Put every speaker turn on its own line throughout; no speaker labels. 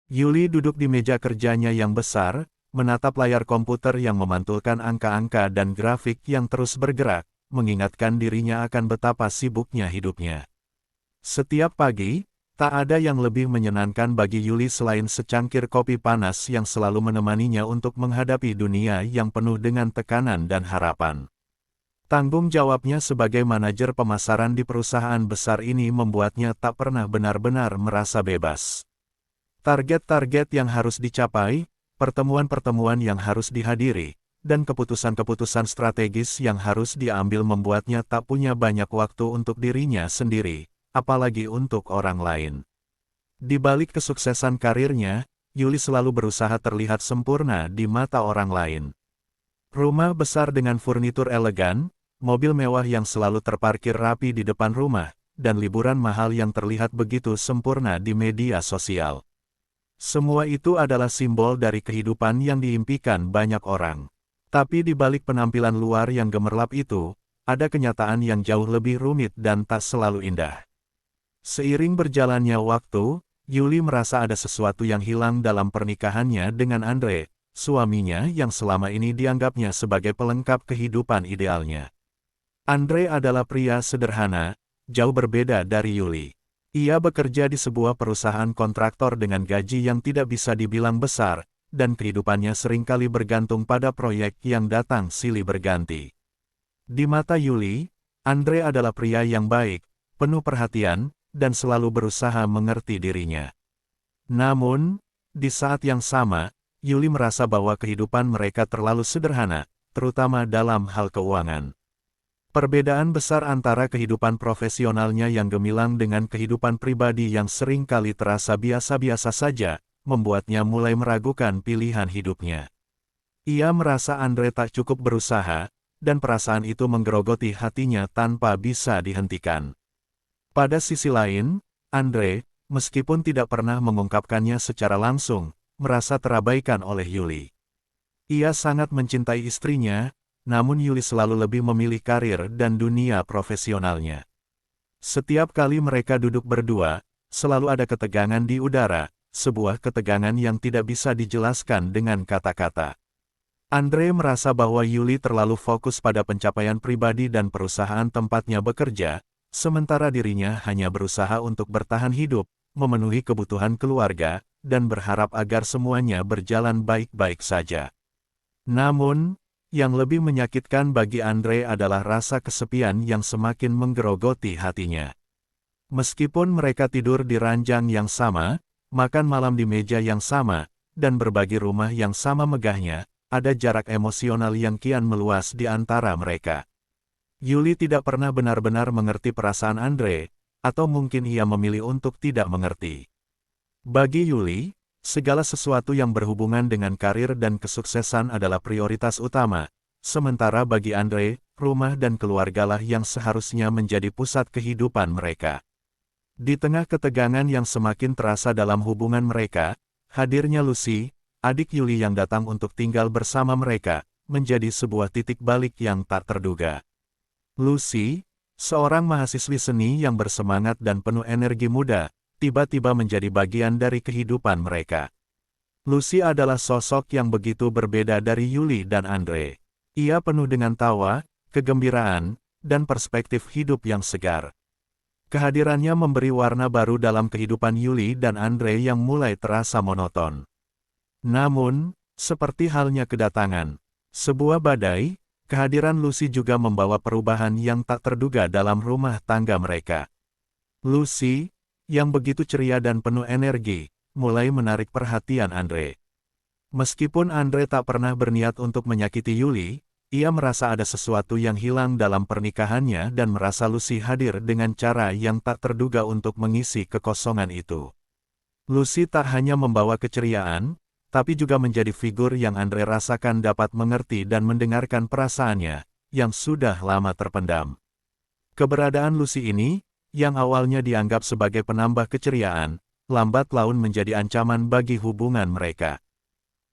Yuli duduk di meja kerjanya yang besar, menatap layar komputer yang memantulkan angka-angka dan grafik yang terus bergerak, mengingatkan dirinya akan betapa sibuknya hidupnya. Setiap pagi, tak ada yang lebih menyenangkan bagi Yuli selain secangkir kopi panas yang selalu menemaninya untuk menghadapi dunia yang penuh dengan tekanan dan harapan. Tanggung jawabnya sebagai manajer pemasaran di perusahaan besar ini membuatnya tak pernah benar-benar merasa bebas. Target-target yang harus dicapai, pertemuan-pertemuan yang harus dihadiri, dan keputusan-keputusan strategis yang harus diambil membuatnya tak punya banyak waktu untuk dirinya sendiri, apalagi untuk orang lain. Di balik kesuksesan karirnya, Yuli selalu berusaha terlihat sempurna di mata orang lain. Rumah besar dengan furnitur elegan, mobil mewah yang selalu terparkir rapi di depan rumah, dan liburan mahal yang terlihat begitu sempurna di media sosial. Semua itu adalah simbol dari kehidupan yang diimpikan banyak orang. Tapi di balik penampilan luar yang gemerlap itu, ada kenyataan yang jauh lebih rumit dan tak selalu indah. Seiring berjalannya waktu, Yuli merasa ada sesuatu yang hilang dalam pernikahannya dengan Andre, suaminya yang selama ini dianggapnya sebagai pelengkap kehidupan idealnya. Andre adalah pria sederhana, jauh berbeda dari Yuli. Ia bekerja di sebuah perusahaan kontraktor dengan gaji yang tidak bisa dibilang besar, dan kehidupannya seringkali bergantung pada proyek yang datang silih berganti. Di mata Yuli, Andre adalah pria yang baik, penuh perhatian, dan selalu berusaha mengerti dirinya. Namun, di saat yang sama, Yuli merasa bahwa kehidupan mereka terlalu sederhana, terutama dalam hal keuangan. Perbedaan besar antara kehidupan profesionalnya yang gemilang dengan kehidupan pribadi yang sering kali terasa biasa-biasa saja, membuatnya mulai meragukan pilihan hidupnya. Ia merasa Andre tak cukup berusaha, dan perasaan itu menggerogoti hatinya tanpa bisa dihentikan. Pada sisi lain, Andre, meskipun tidak pernah mengungkapkannya secara langsung, merasa terabaikan oleh Yuli. Ia sangat mencintai istrinya, namun Yuli selalu lebih memilih karir dan dunia profesionalnya. Setiap kali mereka duduk berdua, selalu ada ketegangan di udara, sebuah ketegangan yang tidak bisa dijelaskan dengan kata-kata. Andre merasa bahwa Yuli terlalu fokus pada pencapaian pribadi dan perusahaan tempatnya bekerja, sementara dirinya hanya berusaha untuk bertahan hidup, memenuhi kebutuhan keluarga, dan berharap agar semuanya berjalan baik-baik saja. Namun, yang lebih menyakitkan bagi Andre adalah rasa kesepian yang semakin menggerogoti hatinya. Meskipun mereka tidur di ranjang yang sama, makan malam di meja yang sama, dan berbagi rumah yang sama megahnya, ada jarak emosional yang kian meluas di antara mereka. Yuli tidak pernah benar-benar mengerti perasaan Andre, atau mungkin ia memilih untuk tidak mengerti. Bagi Yuli, segala sesuatu yang berhubungan dengan karir dan kesuksesan adalah prioritas utama, sementara bagi Andre, rumah dan keluargalah yang seharusnya menjadi pusat kehidupan mereka. Di tengah ketegangan yang semakin terasa dalam hubungan mereka, hadirnya Lucy, adik Yuli yang datang untuk tinggal bersama mereka, menjadi sebuah titik balik yang tak terduga. Lucy, seorang mahasiswi seni yang bersemangat dan penuh energi muda, tiba-tiba menjadi bagian dari kehidupan mereka. Lucy adalah sosok yang begitu berbeda dari Yuli dan Andre. Ia penuh dengan tawa, kegembiraan, dan perspektif hidup yang segar. Kehadirannya memberi warna baru dalam kehidupan Yuli dan Andre yang mulai terasa monoton. Namun, seperti halnya kedatangan sebuah badai, kehadiran Lucy juga membawa perubahan yang tak terduga dalam rumah tangga mereka. Lucy, yang begitu ceria dan penuh energi, mulai menarik perhatian Andre. Meskipun Andre tak pernah berniat untuk menyakiti Yuli, ia merasa ada sesuatu yang hilang dalam pernikahannya dan merasa Lucy hadir dengan cara yang tak terduga untuk mengisi kekosongan itu. Lucy tak hanya membawa keceriaan, tapi juga menjadi figur yang Andre rasakan dapat mengerti dan mendengarkan perasaannya, yang sudah lama terpendam. Keberadaan Lucy ini, yang awalnya dianggap sebagai penambah keceriaan, lambat laun menjadi ancaman bagi hubungan mereka.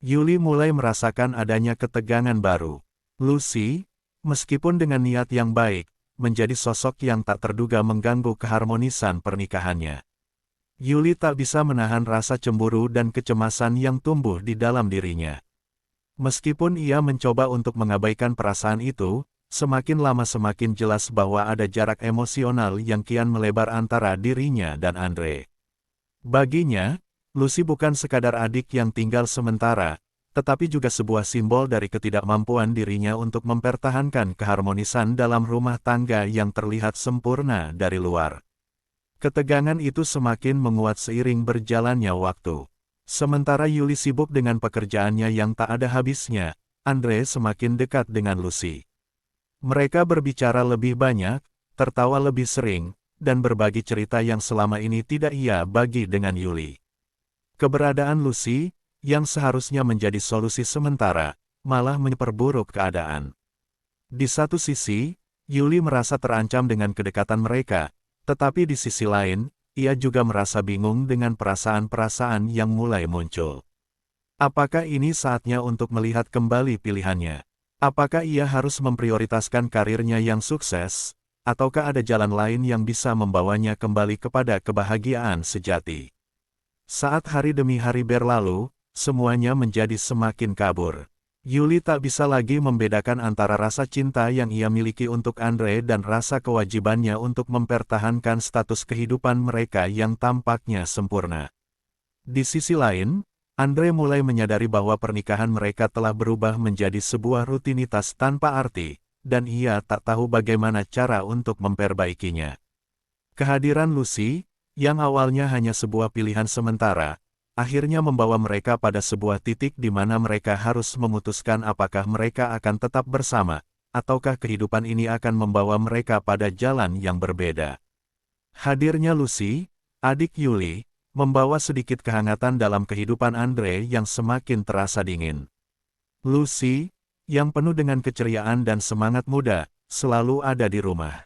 Yuli mulai merasakan adanya ketegangan baru. Lucy, meskipun dengan niat yang baik, menjadi sosok yang tak terduga mengganggu keharmonisan pernikahannya. Yuli tak bisa menahan rasa cemburu dan kecemasan yang tumbuh di dalam dirinya. Meskipun ia mencoba untuk mengabaikan perasaan itu, semakin lama semakin jelas bahwa ada jarak emosional yang kian melebar antara dirinya dan Andre. Baginya, Lucy bukan sekadar adik yang tinggal sementara, tetapi juga sebuah simbol dari ketidakmampuan dirinya untuk mempertahankan keharmonisan dalam rumah tangga yang terlihat sempurna dari luar. Ketegangan itu semakin menguat seiring berjalannya waktu. Sementara Yuli sibuk dengan pekerjaannya yang tak ada habisnya, Andre semakin dekat dengan Lucy. Mereka berbicara lebih banyak, tertawa lebih sering, dan berbagi cerita yang selama ini tidak ia bagi dengan Yuli. Keberadaan Lucy, yang seharusnya menjadi solusi sementara, malah memperburuk keadaan. Di satu sisi, Yuli merasa terancam dengan kedekatan mereka, tetapi di sisi lain, ia juga merasa bingung dengan perasaan-perasaan yang mulai muncul. Apakah ini saatnya untuk melihat kembali pilihannya? Apakah ia harus memprioritaskan karirnya yang sukses, ataukah ada jalan lain yang bisa membawanya kembali kepada kebahagiaan sejati? Saat hari demi hari berlalu, semuanya menjadi semakin kabur. Yuli tak bisa lagi membedakan antara rasa cinta yang ia miliki untuk Andre dan rasa kewajibannya untuk mempertahankan status kehidupan mereka yang tampaknya sempurna. Di sisi lain, Andre mulai menyadari bahwa pernikahan mereka telah berubah menjadi sebuah rutinitas tanpa arti, dan ia tak tahu bagaimana cara untuk memperbaikinya. Kehadiran Lucy, yang awalnya hanya sebuah pilihan sementara, akhirnya membawa mereka pada sebuah titik di mana mereka harus memutuskan apakah mereka akan tetap bersama, ataukah kehidupan ini akan membawa mereka pada jalan yang berbeda. Hadirnya Lucy, adik Yuli, membawa sedikit kehangatan dalam kehidupan Andre yang semakin terasa dingin. Lucy, yang penuh dengan keceriaan dan semangat muda, selalu ada di rumah.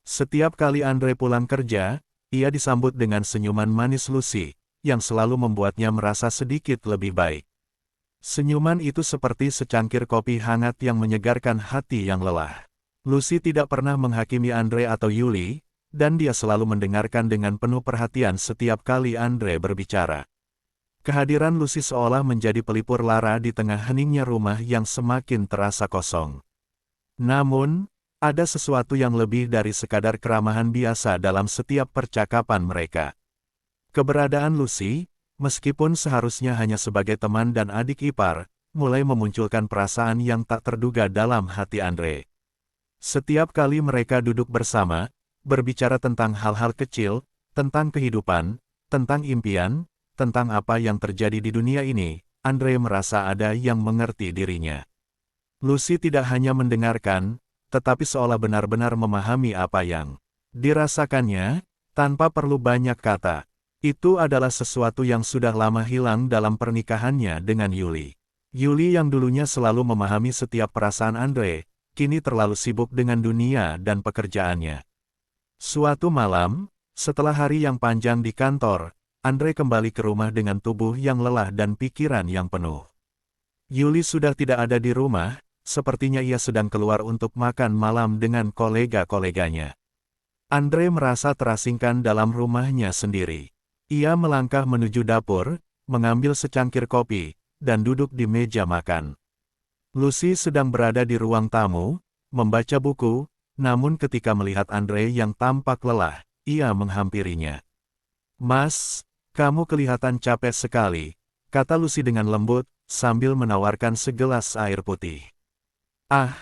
Setiap kali Andre pulang kerja, ia disambut dengan senyuman manis Lucy, yang selalu membuatnya merasa sedikit lebih baik. Senyuman itu seperti secangkir kopi hangat yang menyegarkan hati yang lelah. Lucy tidak pernah menghakimi Andre atau Yuli, dan dia selalu mendengarkan dengan penuh perhatian setiap kali Andre berbicara. Kehadiran Lucy seolah menjadi pelipur lara di tengah heningnya rumah yang semakin terasa kosong. Namun, ada sesuatu yang lebih dari sekadar keramahan biasa dalam setiap percakapan mereka. Keberadaan Lucy, meskipun seharusnya hanya sebagai teman dan adik ipar, mulai memunculkan perasaan yang tak terduga dalam hati Andre. Setiap kali mereka duduk bersama, berbicara tentang hal-hal kecil, tentang kehidupan, tentang impian, tentang apa yang terjadi di dunia ini, Andre merasa ada yang mengerti dirinya. Lucy tidak hanya mendengarkan, tetapi seolah benar-benar memahami apa yang dirasakannya, tanpa perlu banyak kata. Itu adalah sesuatu yang sudah lama hilang dalam pernikahannya dengan Yuli. Yuli yang dulunya selalu memahami setiap perasaan Andre, kini terlalu sibuk dengan dunia dan pekerjaannya. Suatu malam, setelah hari yang panjang di kantor, Andre kembali ke rumah dengan tubuh yang lelah dan pikiran yang penuh. Yuli sudah tidak ada di rumah, sepertinya ia sedang keluar untuk makan malam dengan kolega-koleganya. Andre merasa terasingkan dalam rumahnya sendiri. Ia melangkah menuju dapur, mengambil secangkir kopi, dan duduk di meja makan. Lucy sedang berada di ruang tamu, membaca buku, namun ketika melihat Andre yang tampak lelah, ia menghampirinya. "Mas, kamu kelihatan capek sekali," kata Lucy dengan lembut, sambil menawarkan segelas air putih. "Ah,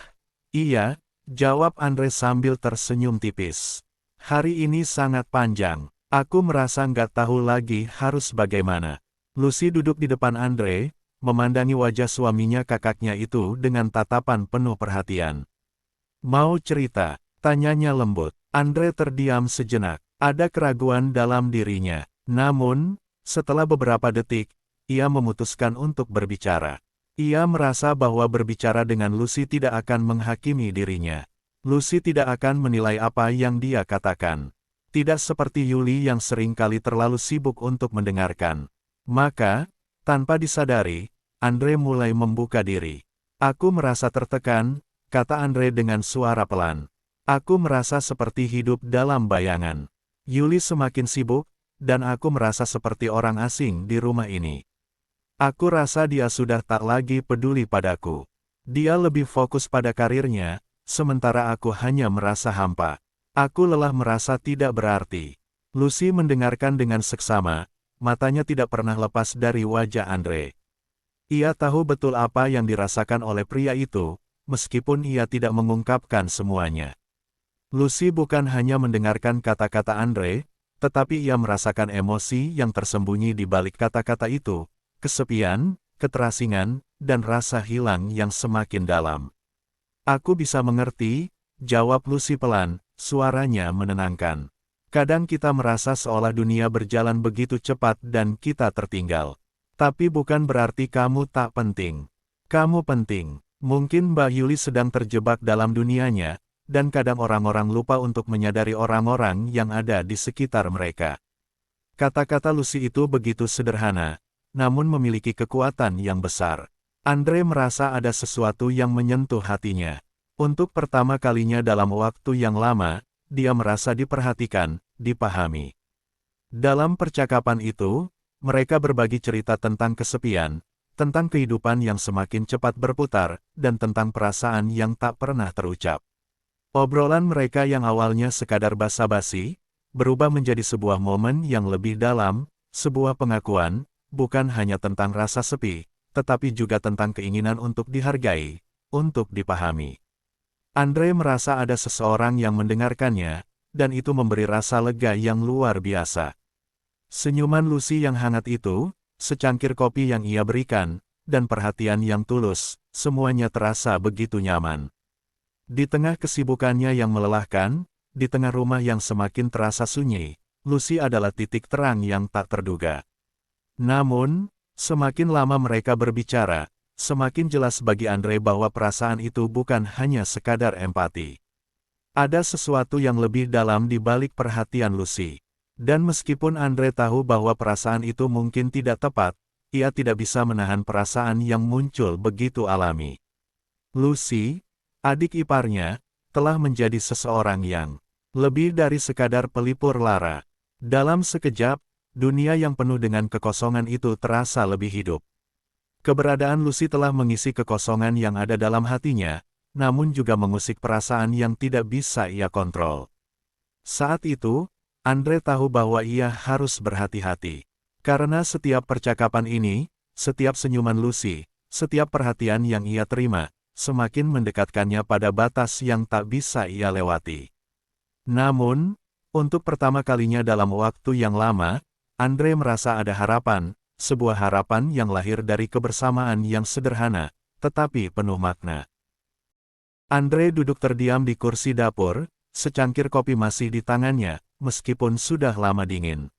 iya," jawab Andre sambil tersenyum tipis. "Hari ini sangat panjang. Aku merasa nggak tahu lagi harus bagaimana." Lucy duduk di depan Andre, memandangi wajah suaminya kakaknya itu dengan tatapan penuh perhatian. "Mau cerita?" tanyanya lembut. Andre terdiam sejenak. Ada keraguan dalam dirinya. Namun, setelah beberapa detik, ia memutuskan untuk berbicara. Ia merasa bahwa berbicara dengan Lucy tidak akan menghakimi dirinya. Lucy tidak akan menilai apa yang dia katakan. Tidak seperti Yuli yang sering kali terlalu sibuk untuk mendengarkan. Maka, tanpa disadari, Andre mulai membuka diri. "Aku merasa tertekan," kata Andre dengan suara pelan. "Aku merasa seperti hidup dalam bayangan." Yuli semakin sibuk, dan aku merasa seperti orang asing di rumah ini. Aku rasa dia sudah tak lagi peduli padaku. Dia lebih fokus pada karirnya, sementara aku hanya merasa hampa. Aku lelah merasa tidak berarti. Lucy mendengarkan dengan seksama, matanya tidak pernah lepas dari wajah Andre. Ia tahu betul apa yang dirasakan oleh pria itu, meskipun ia tidak mengungkapkan semuanya. Lucy bukan hanya mendengarkan kata-kata Andre, tetapi ia merasakan emosi yang tersembunyi di balik kata-kata itu, kesepian, keterasingan, dan rasa hilang yang semakin dalam. Aku bisa mengerti, jawab Lucy pelan, suaranya menenangkan. Kadang kita merasa seolah dunia berjalan begitu cepat dan kita tertinggal. Tapi bukan berarti kamu tak penting. Kamu penting. Mungkin Mbak Yuli sedang terjebak dalam dunianya, dan kadang orang-orang lupa untuk menyadari orang-orang yang ada di sekitar mereka. Kata-kata Lucy itu begitu sederhana, namun memiliki kekuatan yang besar. Andre merasa ada sesuatu yang menyentuh hatinya. Untuk pertama kalinya dalam waktu yang lama, dia merasa diperhatikan, dipahami. Dalam percakapan itu, mereka berbagi cerita tentang kesepian, tentang kehidupan yang semakin cepat berputar, dan tentang perasaan yang tak pernah terucap. Obrolan mereka yang awalnya sekadar basa-basi, berubah menjadi sebuah momen yang lebih dalam, sebuah pengakuan, bukan hanya tentang rasa sepi, tetapi juga tentang keinginan untuk dihargai, untuk dipahami. Andre merasa ada seseorang yang mendengarkannya, dan itu memberi rasa lega yang luar biasa. Senyuman Lucy yang hangat itu, secangkir kopi yang ia berikan, dan perhatian yang tulus, semuanya terasa begitu nyaman. Di tengah kesibukannya yang melelahkan, di tengah rumah yang semakin terasa sunyi, Lucy adalah titik terang yang tak terduga. Namun, semakin lama mereka berbicara, semakin jelas bagi Andre bahwa perasaan itu bukan hanya sekadar empati. Ada sesuatu yang lebih dalam di balik perhatian Lucy. Dan meskipun Andre tahu bahwa perasaan itu mungkin tidak tepat, ia tidak bisa menahan perasaan yang muncul begitu alami. Lucy, adik iparnya, telah menjadi seseorang yang lebih dari sekadar pelipur lara. Dalam sekejap, dunia yang penuh dengan kekosongan itu terasa lebih hidup. Keberadaan Lucy telah mengisi kekosongan yang ada dalam hatinya, namun juga mengusik perasaan yang tidak bisa ia kontrol. Saat itu, Andre tahu bahwa ia harus berhati-hati. Karena setiap percakapan ini, setiap senyuman Lucy, setiap perhatian yang ia terima, semakin mendekatkannya pada batas yang tak bisa ia lewati. Namun, untuk pertama kalinya dalam waktu yang lama, Andre merasa ada harapan, sebuah harapan yang lahir dari kebersamaan yang sederhana, tetapi penuh makna. Andre duduk terdiam di kursi dapur, secangkir kopi masih di tangannya, meskipun sudah lama dingin.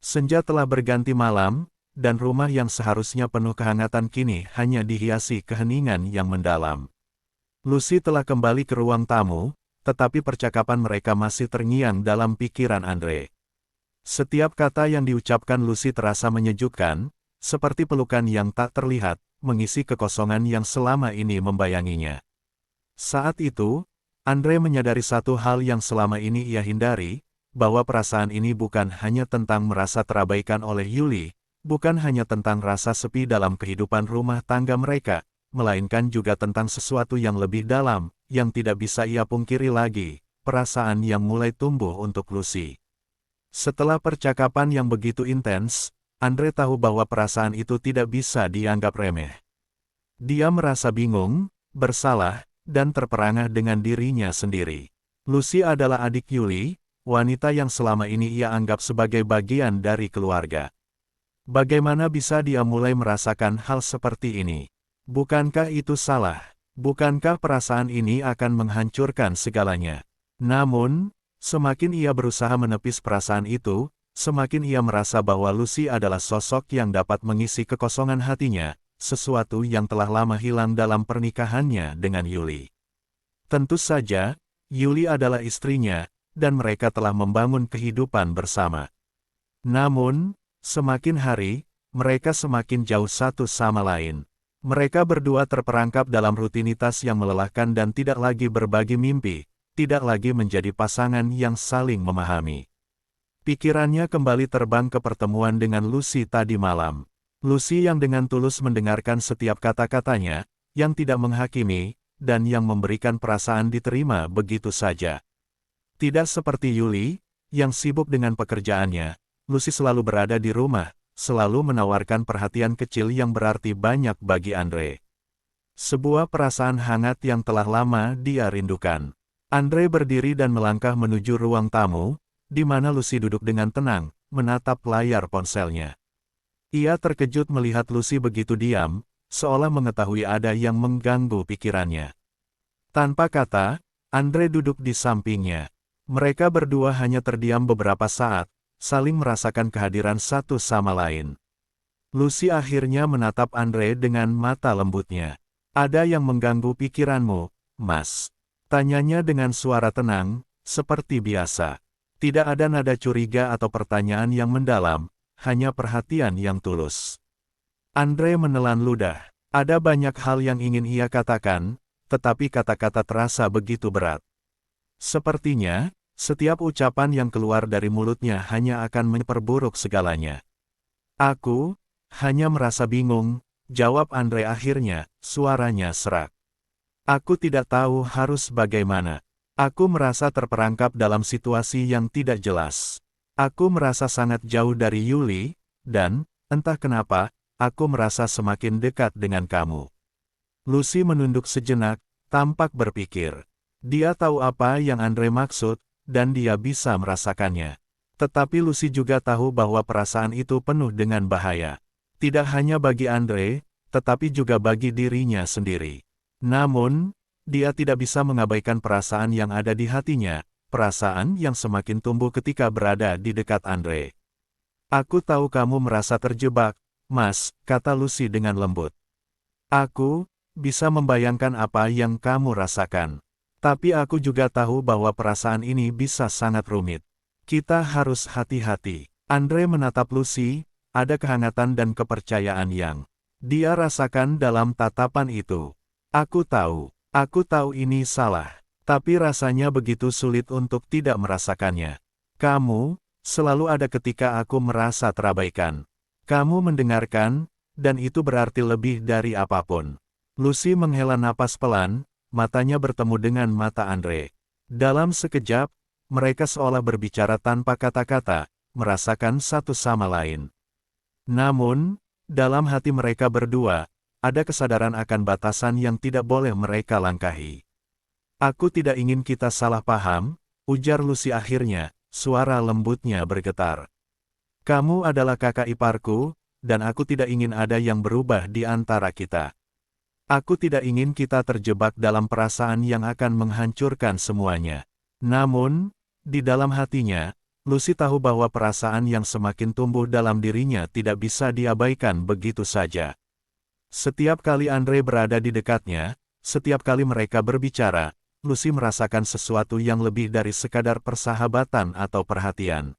Senja telah berganti malam, dan rumah yang seharusnya penuh kehangatan kini hanya dihiasi keheningan yang mendalam. Lucy telah kembali ke ruang tamu, tetapi percakapan mereka masih terngiang dalam pikiran Andre. Setiap kata yang diucapkan Lucy terasa menyejukkan, seperti pelukan yang tak terlihat, mengisi kekosongan yang selama ini membayanginya. Saat itu, Andre menyadari satu hal yang selama ini ia hindari, bahwa perasaan ini bukan hanya tentang merasa terabaikan oleh Yuli, bukan hanya tentang rasa sepi dalam kehidupan rumah tangga mereka, melainkan juga tentang sesuatu yang lebih dalam, yang tidak bisa ia pungkiri lagi, perasaan yang mulai tumbuh untuk Lucy. Setelah percakapan yang begitu intens, Andre tahu bahwa perasaan itu tidak bisa dianggap remeh. Dia merasa bingung, bersalah, dan terperangah dengan dirinya sendiri. Lucy adalah adik Yuli, wanita yang selama ini ia anggap sebagai bagian dari keluarga. Bagaimana bisa dia mulai merasakan hal seperti ini? Bukankah itu salah? Bukankah perasaan ini akan menghancurkan segalanya? Namun, semakin ia berusaha menepis perasaan itu, semakin ia merasa bahwa Lucy adalah sosok yang dapat mengisi kekosongan hatinya, sesuatu yang telah lama hilang dalam pernikahannya dengan Yuli. Tentu saja, Yuli adalah istrinya, dan mereka telah membangun kehidupan bersama. Namun, semakin hari, mereka semakin jauh satu sama lain. Mereka berdua terperangkap dalam rutinitas yang melelahkan dan tidak lagi berbagi mimpi, tidak lagi menjadi pasangan yang saling memahami. Pikirannya kembali terbang ke pertemuan dengan Lucy tadi malam. Lucy yang dengan tulus mendengarkan setiap kata-katanya, yang tidak menghakimi, dan yang memberikan perasaan diterima begitu saja. Tidak seperti Yuli, yang sibuk dengan pekerjaannya, Lucy selalu berada di rumah, selalu menawarkan perhatian kecil yang berarti banyak bagi Andre. Sebuah perasaan hangat yang telah lama dia rindukan. Andre berdiri dan melangkah menuju ruang tamu, di mana Lucy duduk dengan tenang, menatap layar ponselnya. Ia terkejut melihat Lucy begitu diam, seolah mengetahui ada yang mengganggu pikirannya. Tanpa kata, Andre duduk di sampingnya. Mereka berdua hanya terdiam beberapa saat, saling merasakan kehadiran satu sama lain. Lucy akhirnya menatap Andre dengan mata lembutnya. "Ada yang mengganggu pikiranmu, Mas?" Tanyanya dengan suara tenang, seperti biasa. Tidak ada nada curiga atau pertanyaan yang mendalam, hanya perhatian yang tulus. Andre menelan ludah. Ada banyak hal yang ingin ia katakan, tetapi kata-kata terasa begitu berat. Sepertinya, setiap ucapan yang keluar dari mulutnya hanya akan memperburuk segalanya. "Aku hanya merasa bingung," jawab Andre akhirnya, suaranya serak. "Aku tidak tahu harus bagaimana. Aku merasa terperangkap dalam situasi yang tidak jelas. Aku merasa sangat jauh dari Yuli, dan, entah kenapa, aku merasa semakin dekat dengan kamu." Lucy menunduk sejenak, tampak berpikir. Dia tahu apa yang Andre maksud, dan dia bisa merasakannya. Tetapi Lucy juga tahu bahwa perasaan itu penuh dengan bahaya. Tidak hanya bagi Andre, tetapi juga bagi dirinya sendiri. Namun, dia tidak bisa mengabaikan perasaan yang ada di hatinya, perasaan yang semakin tumbuh ketika berada di dekat Andre. "Aku tahu kamu merasa terjebak, Mas," kata Lucy dengan lembut. "Aku bisa membayangkan apa yang kamu rasakan. Tapi aku juga tahu bahwa perasaan ini bisa sangat rumit. Kita harus hati-hati." Andre menatap Lucy, ada kehangatan dan kepercayaan yang dia rasakan dalam tatapan itu. Aku tahu ini salah, tapi rasanya begitu sulit untuk tidak merasakannya. Kamu selalu ada ketika aku merasa terabaikan. Kamu mendengarkan, dan itu berarti lebih dari apapun." Lucy menghela napas pelan, matanya bertemu dengan mata Andre. Dalam sekejap, mereka seolah berbicara tanpa kata-kata, merasakan satu sama lain. Namun, dalam hati mereka berdua, ada kesadaran akan batasan yang tidak boleh mereka langkahi. "Aku tidak ingin kita salah paham," ujar Lucy akhirnya, suara lembutnya bergetar. "Kamu adalah kakak iparku, dan aku tidak ingin ada yang berubah di antara kita. Aku tidak ingin kita terjebak dalam perasaan yang akan menghancurkan semuanya." Namun, di dalam hatinya, Lucy tahu bahwa perasaan yang semakin tumbuh dalam dirinya tidak bisa diabaikan begitu saja. Setiap kali Andre berada di dekatnya, setiap kali mereka berbicara, Lucy merasakan sesuatu yang lebih dari sekadar persahabatan atau perhatian.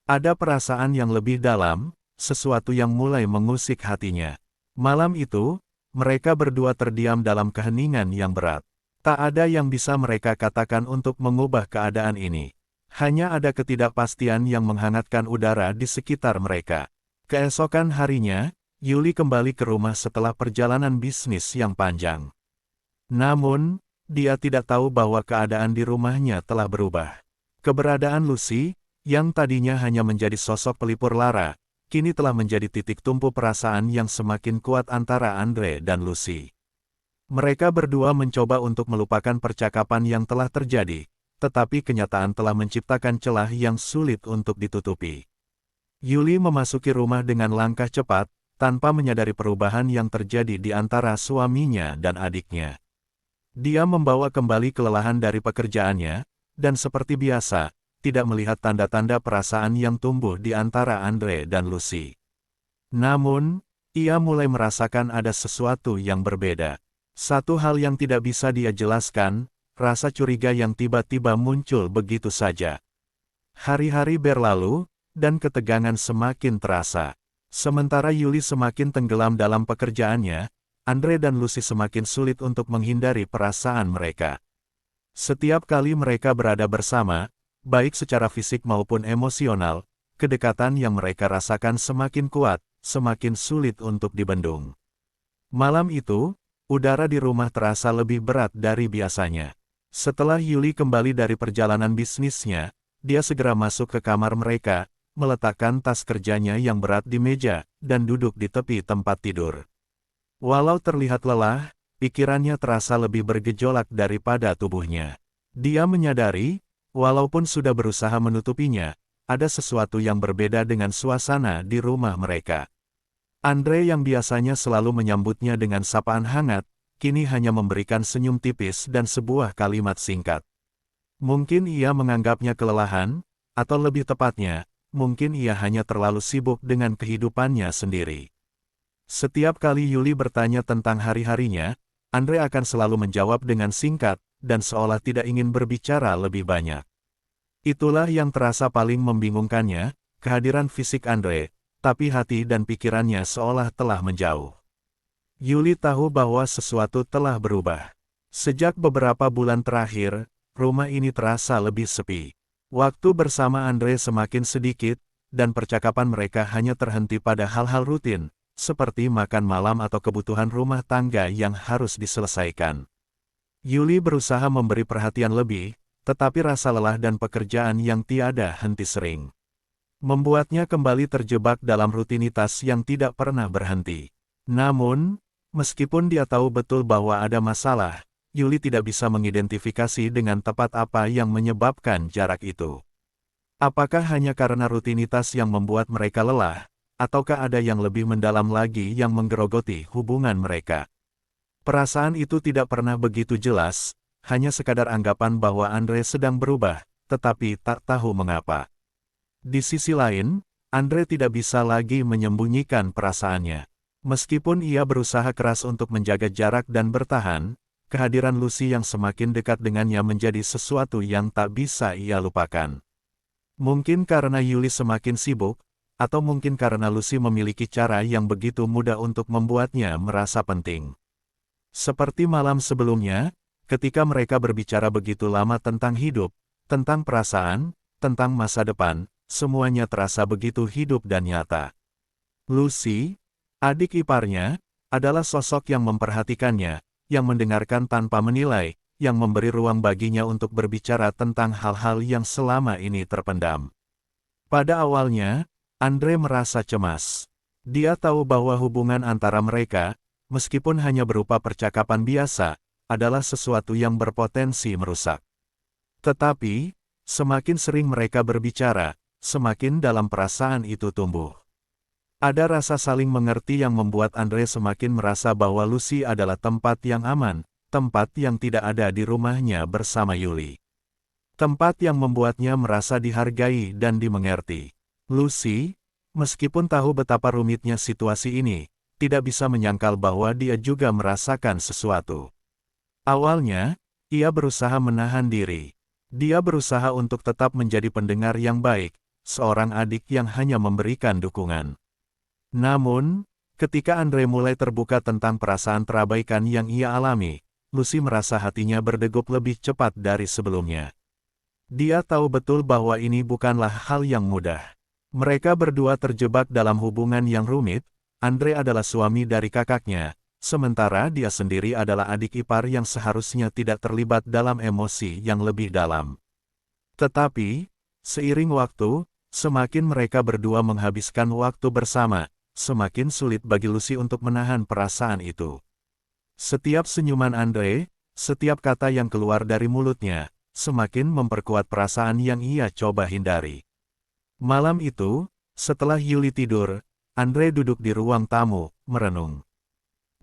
Ada perasaan yang lebih dalam, sesuatu yang mulai mengusik hatinya. Malam itu, mereka berdua terdiam dalam keheningan yang berat. Tak ada yang bisa mereka katakan untuk mengubah keadaan ini. Hanya ada ketidakpastian yang menghangatkan udara di sekitar mereka. Keesokan harinya, Yuli kembali ke rumah setelah perjalanan bisnis yang panjang. Namun, dia tidak tahu bahwa keadaan di rumahnya telah berubah. Keberadaan Lucy, yang tadinya hanya menjadi sosok pelipur lara, kini telah menjadi titik tumpu perasaan yang semakin kuat antara Andre dan Lucy. Mereka berdua mencoba untuk melupakan percakapan yang telah terjadi, tetapi kenyataan telah menciptakan celah yang sulit untuk ditutupi. Yuli memasuki rumah dengan langkah cepat, tanpa menyadari perubahan yang terjadi di antara suaminya dan adiknya. Dia membawa kembali kelelahan dari pekerjaannya, dan seperti biasa, tidak melihat tanda-tanda perasaan yang tumbuh di antara Andre dan Lucy. Namun, ia mulai merasakan ada sesuatu yang berbeda. Satu hal yang tidak bisa dia jelaskan, rasa curiga yang tiba-tiba muncul begitu saja. Hari-hari berlalu, dan ketegangan semakin terasa. Sementara Yuli semakin tenggelam dalam pekerjaannya, Andre dan Lucy semakin sulit untuk menghindari perasaan mereka. Setiap kali mereka berada bersama, baik secara fisik maupun emosional, kedekatan yang mereka rasakan semakin kuat, semakin sulit untuk dibendung. Malam itu, udara di rumah terasa lebih berat dari biasanya. Setelah Yuli kembali dari perjalanan bisnisnya, dia segera masuk ke kamar mereka, meletakkan tas kerjanya yang berat di meja, dan duduk di tepi tempat tidur. Walau terlihat lelah, pikirannya terasa lebih bergejolak daripada tubuhnya. Dia menyadari, walaupun sudah berusaha menutupinya, ada sesuatu yang berbeda dengan suasana di rumah mereka. Andre yang biasanya selalu menyambutnya dengan sapaan hangat, kini hanya memberikan senyum tipis dan sebuah kalimat singkat. Mungkin ia menganggapnya kelelahan, atau lebih tepatnya, mungkin ia hanya terlalu sibuk dengan kehidupannya sendiri. Setiap kali Yuli bertanya tentang hari-harinya, Andre akan selalu menjawab dengan singkat, dan seolah tidak ingin berbicara lebih banyak. Itulah yang terasa paling membingungkannya, kehadiran fisik Andre, tapi hati dan pikirannya seolah telah menjauh. Yuli tahu bahwa sesuatu telah berubah. Sejak beberapa bulan terakhir, rumah ini terasa lebih sepi. Waktu bersama Andre semakin sedikit, dan percakapan mereka hanya terhenti pada hal-hal rutin, seperti makan malam atau kebutuhan rumah tangga yang harus diselesaikan. Yuli berusaha memberi perhatian lebih, tetapi rasa lelah dan pekerjaan yang tiada henti sering membuatnya kembali terjebak dalam rutinitas yang tidak pernah berhenti. Namun, meskipun dia tahu betul bahwa ada masalah, Yuli tidak bisa mengidentifikasi dengan tepat apa yang menyebabkan jarak itu. Apakah hanya karena rutinitas yang membuat mereka lelah, ataukah ada yang lebih mendalam lagi yang menggerogoti hubungan mereka? Perasaan itu tidak pernah begitu jelas, hanya sekadar anggapan bahwa Andre sedang berubah, tetapi tak tahu mengapa. Di sisi lain, Andre tidak bisa lagi menyembunyikan perasaannya. Meskipun ia berusaha keras untuk menjaga jarak dan bertahan, kehadiran Lucy yang semakin dekat dengannya menjadi sesuatu yang tak bisa ia lupakan. Mungkin karena Yuli semakin sibuk, atau mungkin karena Lucy memiliki cara yang begitu mudah untuk membuatnya merasa penting. Seperti malam sebelumnya, ketika mereka berbicara begitu lama tentang hidup, tentang perasaan, tentang masa depan, semuanya terasa begitu hidup dan nyata. Lucy, adik iparnya, adalah sosok yang memperhatikannya, yang mendengarkan tanpa menilai, yang memberi ruang baginya untuk berbicara tentang hal-hal yang selama ini terpendam. Pada awalnya, Andre merasa cemas. Dia tahu bahwa hubungan antara mereka, meskipun hanya berupa percakapan biasa, adalah sesuatu yang berpotensi merusak. Tetapi, semakin sering mereka berbicara, semakin dalam perasaan itu tumbuh. Ada rasa saling mengerti yang membuat Andre semakin merasa bahwa Lucy adalah tempat yang aman, tempat yang tidak ada di rumahnya bersama Yuli. Tempat yang membuatnya merasa dihargai dan dimengerti. Lucy, meskipun tahu betapa rumitnya situasi ini, tidak bisa menyangkal bahwa dia juga merasakan sesuatu. Awalnya, ia berusaha menahan diri. Dia berusaha untuk tetap menjadi pendengar yang baik, seorang adik yang hanya memberikan dukungan. Namun, ketika Andre mulai terbuka tentang perasaan terabaikan yang ia alami, Lucy merasa hatinya berdegup lebih cepat dari sebelumnya. Dia tahu betul bahwa ini bukanlah hal yang mudah. Mereka berdua terjebak dalam hubungan yang rumit. Andre adalah suami dari kakaknya, sementara dia sendiri adalah adik ipar yang seharusnya tidak terlibat dalam emosi yang lebih dalam. Tetapi, seiring waktu, semakin mereka berdua menghabiskan waktu bersama, semakin sulit bagi Lucy untuk menahan perasaan itu. Setiap senyuman Andre, setiap kata yang keluar dari mulutnya, semakin memperkuat perasaan yang ia coba hindari. Malam itu, setelah Yuli tidur, Andre duduk di ruang tamu, merenung.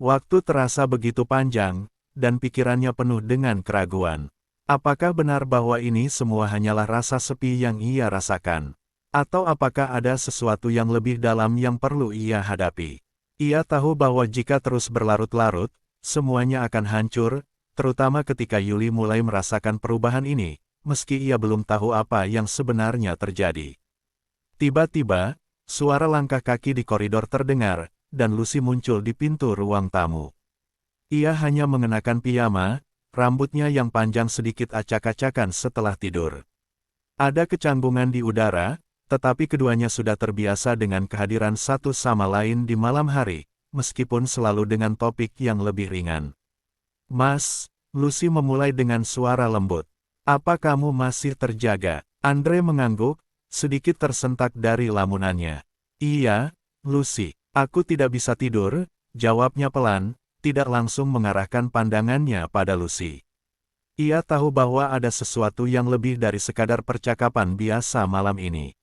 Waktu terasa begitu panjang, dan pikirannya penuh dengan keraguan. Apakah benar bahwa ini semua hanyalah rasa sepi yang ia rasakan? Atau apakah ada sesuatu yang lebih dalam yang perlu ia hadapi? Ia tahu bahwa jika terus berlarut-larut, semuanya akan hancur, terutama ketika Yuli mulai merasakan perubahan ini, meski ia belum tahu apa yang sebenarnya terjadi. Tiba-tiba, suara langkah kaki di koridor terdengar, dan Lucy muncul di pintu ruang tamu. Ia hanya mengenakan piyama, rambutnya yang panjang sedikit acak-acakan setelah tidur. Ada kecanggungan di udara, tetapi keduanya sudah terbiasa dengan kehadiran satu sama lain di malam hari, meskipun selalu dengan topik yang lebih ringan. Mas, Lucy memulai dengan suara lembut. Apa kamu masih terjaga? Andre mengangguk, sedikit tersentak dari lamunannya. Iya, Lucy, aku tidak bisa tidur, jawabnya pelan, tidak langsung mengarahkan pandangannya pada Lucy. Ia tahu bahwa ada sesuatu yang lebih dari sekadar percakapan biasa malam ini.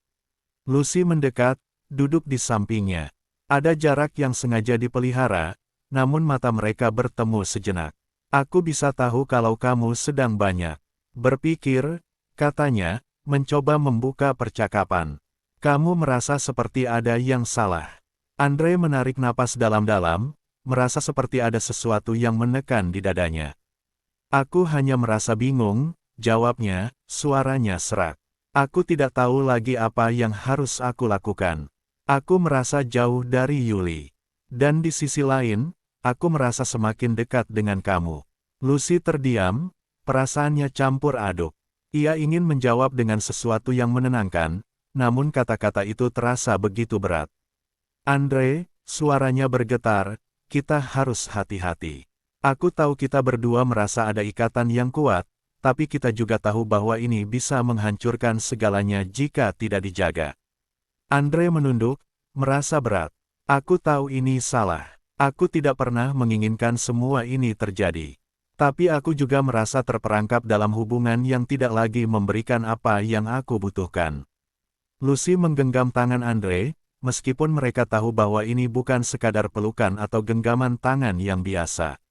Lucy mendekat, duduk di sampingnya. Ada jarak yang sengaja dipelihara, namun mata mereka bertemu sejenak. Aku bisa tahu kalau kamu sedang banyak berpikir, katanya, mencoba membuka percakapan. Kamu merasa seperti ada yang salah. Andre menarik napas dalam-dalam, merasa seperti ada sesuatu yang menekan di dadanya. Aku hanya merasa bingung, jawabnya, suaranya serak. Aku tidak tahu lagi apa yang harus aku lakukan. Aku merasa jauh dari Yuli. Dan di sisi lain, aku merasa semakin dekat dengan kamu. Lucy terdiam, perasaannya campur aduk. Ia ingin menjawab dengan sesuatu yang menenangkan, namun kata-kata itu terasa begitu berat. Andre, suaranya bergetar, kita harus hati-hati. Aku tahu kita berdua merasa ada ikatan yang kuat, tapi kita juga tahu bahwa ini bisa menghancurkan segalanya jika tidak dijaga. Andre menunduk, merasa berat. Aku tahu ini salah. Aku tidak pernah menginginkan semua ini terjadi. Tapi aku juga merasa terperangkap dalam hubungan yang tidak lagi memberikan apa yang aku butuhkan. Lucy menggenggam tangan Andre, meskipun mereka tahu bahwa ini bukan sekadar pelukan atau genggaman tangan yang biasa.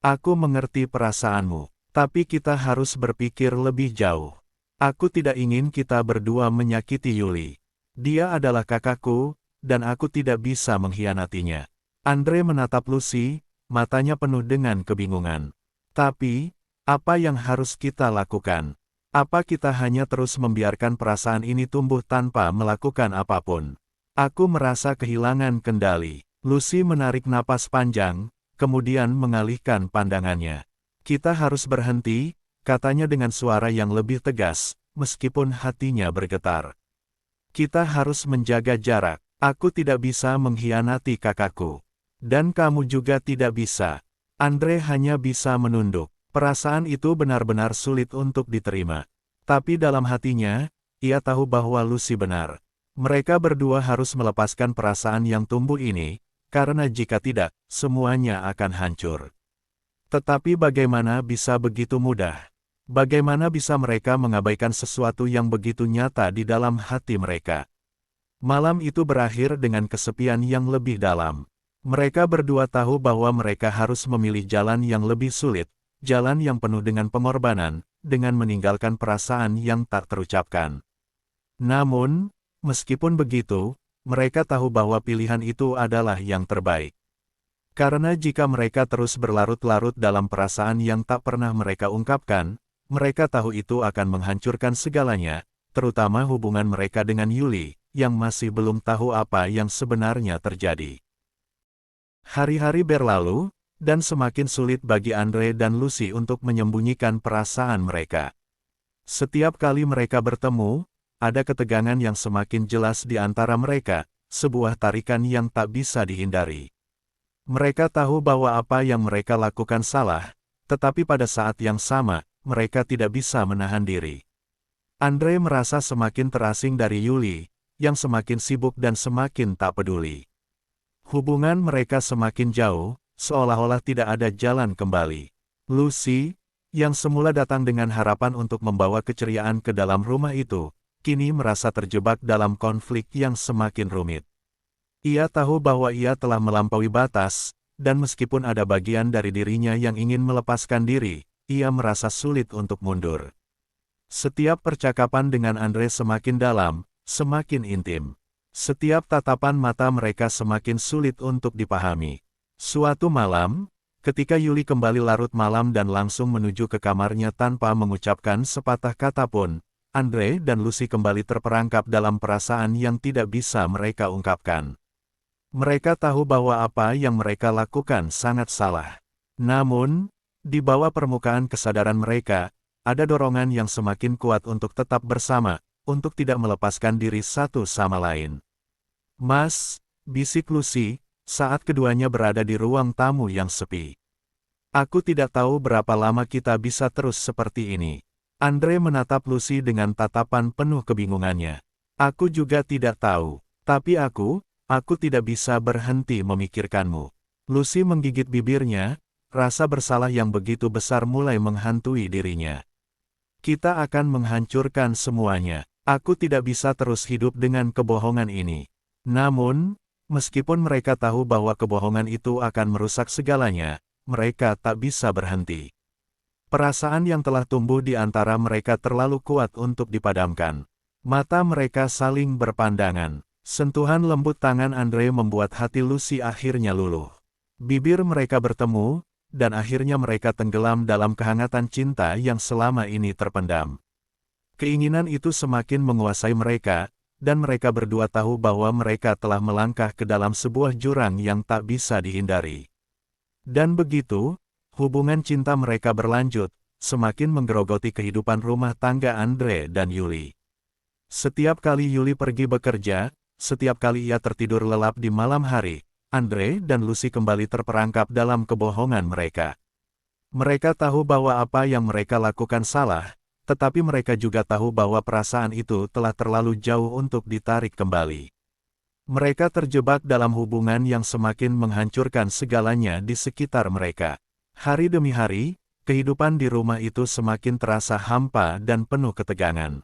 Aku mengerti perasaanmu, tapi kita harus berpikir lebih jauh. Aku tidak ingin kita berdua menyakiti Yuli. Dia adalah kakakku, dan aku tidak bisa mengkhianatinya. Andre menatap Lucy, matanya penuh dengan kebingungan. Tapi, apa yang harus kita lakukan? Apa kita hanya terus membiarkan perasaan ini tumbuh tanpa melakukan apapun? Aku merasa kehilangan kendali. Lucy menarik napas panjang, kemudian mengalihkan pandangannya. Kita harus berhenti, katanya dengan suara yang lebih tegas, meskipun hatinya bergetar. Kita harus menjaga jarak. Aku tidak bisa mengkhianati kakakku. Dan kamu juga tidak bisa. Andre hanya bisa menunduk. Perasaan itu benar-benar sulit untuk diterima. Tapi dalam hatinya, ia tahu bahwa Lucy benar. Mereka berdua harus melepaskan perasaan yang tumbuh ini, karena jika tidak, semuanya akan hancur. Tetapi bagaimana bisa begitu mudah? Bagaimana bisa mereka mengabaikan sesuatu yang begitu nyata di dalam hati mereka? Malam itu berakhir dengan kesepian yang lebih dalam. Mereka berdua tahu bahwa mereka harus memilih jalan yang lebih sulit, jalan yang penuh dengan pengorbanan, dengan meninggalkan perasaan yang tak terucapkan. Namun, meskipun begitu, mereka tahu bahwa pilihan itu adalah yang terbaik. Karena jika mereka terus berlarut-larut dalam perasaan yang tak pernah mereka ungkapkan, mereka tahu itu akan menghancurkan segalanya, terutama hubungan mereka dengan Yuli, yang masih belum tahu apa yang sebenarnya terjadi. Hari-hari berlalu, dan semakin sulit bagi Andre dan Lucy untuk menyembunyikan perasaan mereka. Setiap kali mereka bertemu, ada ketegangan yang semakin jelas di antara mereka, sebuah tarikan yang tak bisa dihindari. Mereka tahu bahwa apa yang mereka lakukan salah, tetapi pada saat yang sama, mereka tidak bisa menahan diri. Andre merasa semakin terasing dari Yuli, yang semakin sibuk dan semakin tak peduli. Hubungan mereka semakin jauh, seolah-olah tidak ada jalan kembali. Lucy, yang semula datang dengan harapan untuk membawa keceriaan ke dalam rumah itu, kini merasa terjebak dalam konflik yang semakin rumit. Ia tahu bahwa ia telah melampaui batas, dan meskipun ada bagian dari dirinya yang ingin melepaskan diri, ia merasa sulit untuk mundur. Setiap percakapan dengan Andre semakin dalam, semakin intim. Setiap tatapan mata mereka semakin sulit untuk dipahami. Suatu malam, ketika Yuli kembali larut malam dan langsung menuju ke kamarnya tanpa mengucapkan sepatah kata pun, Andre dan Lucy kembali terperangkap dalam perasaan yang tidak bisa mereka ungkapkan. Mereka tahu bahwa apa yang mereka lakukan sangat salah. Namun, di bawah permukaan kesadaran mereka, ada dorongan yang semakin kuat untuk tetap bersama, untuk tidak melepaskan diri satu sama lain. "Mas," bisik Lucy, saat keduanya berada di ruang tamu yang sepi. "Aku tidak tahu berapa lama kita bisa terus seperti ini." Andre menatap Lucy dengan tatapan penuh kebingungannya. "Aku juga tidak tahu, tapi aku tidak bisa berhenti memikirkanmu." Lucy menggigit bibirnya, rasa bersalah yang begitu besar mulai menghantui dirinya. "Kita akan menghancurkan semuanya. Aku tidak bisa terus hidup dengan kebohongan ini." Namun, meskipun mereka tahu bahwa kebohongan itu akan merusak segalanya, mereka tak bisa berhenti. Perasaan yang telah tumbuh di antara mereka terlalu kuat untuk dipadamkan. Mata mereka saling berpandangan. Sentuhan lembut tangan Andre membuat hati Lucy akhirnya luluh. Bibir mereka bertemu, dan akhirnya mereka tenggelam dalam kehangatan cinta yang selama ini terpendam. Keinginan itu semakin menguasai mereka, dan mereka berdua tahu bahwa mereka telah melangkah ke dalam sebuah jurang yang tak bisa dihindari. Dan begitu, hubungan cinta mereka berlanjut, semakin menggerogoti kehidupan rumah tangga Andre dan Yuli. Setiap kali Yuli pergi bekerja, setiap kali ia tertidur lelap di malam hari, Andre dan Lucy kembali terperangkap dalam kebohongan mereka. Mereka tahu bahwa apa yang mereka lakukan salah, tetapi mereka juga tahu bahwa perasaan itu telah terlalu jauh untuk ditarik kembali. Mereka terjebak dalam hubungan yang semakin menghancurkan segalanya di sekitar mereka. Hari demi hari, kehidupan di rumah itu semakin terasa hampa dan penuh ketegangan.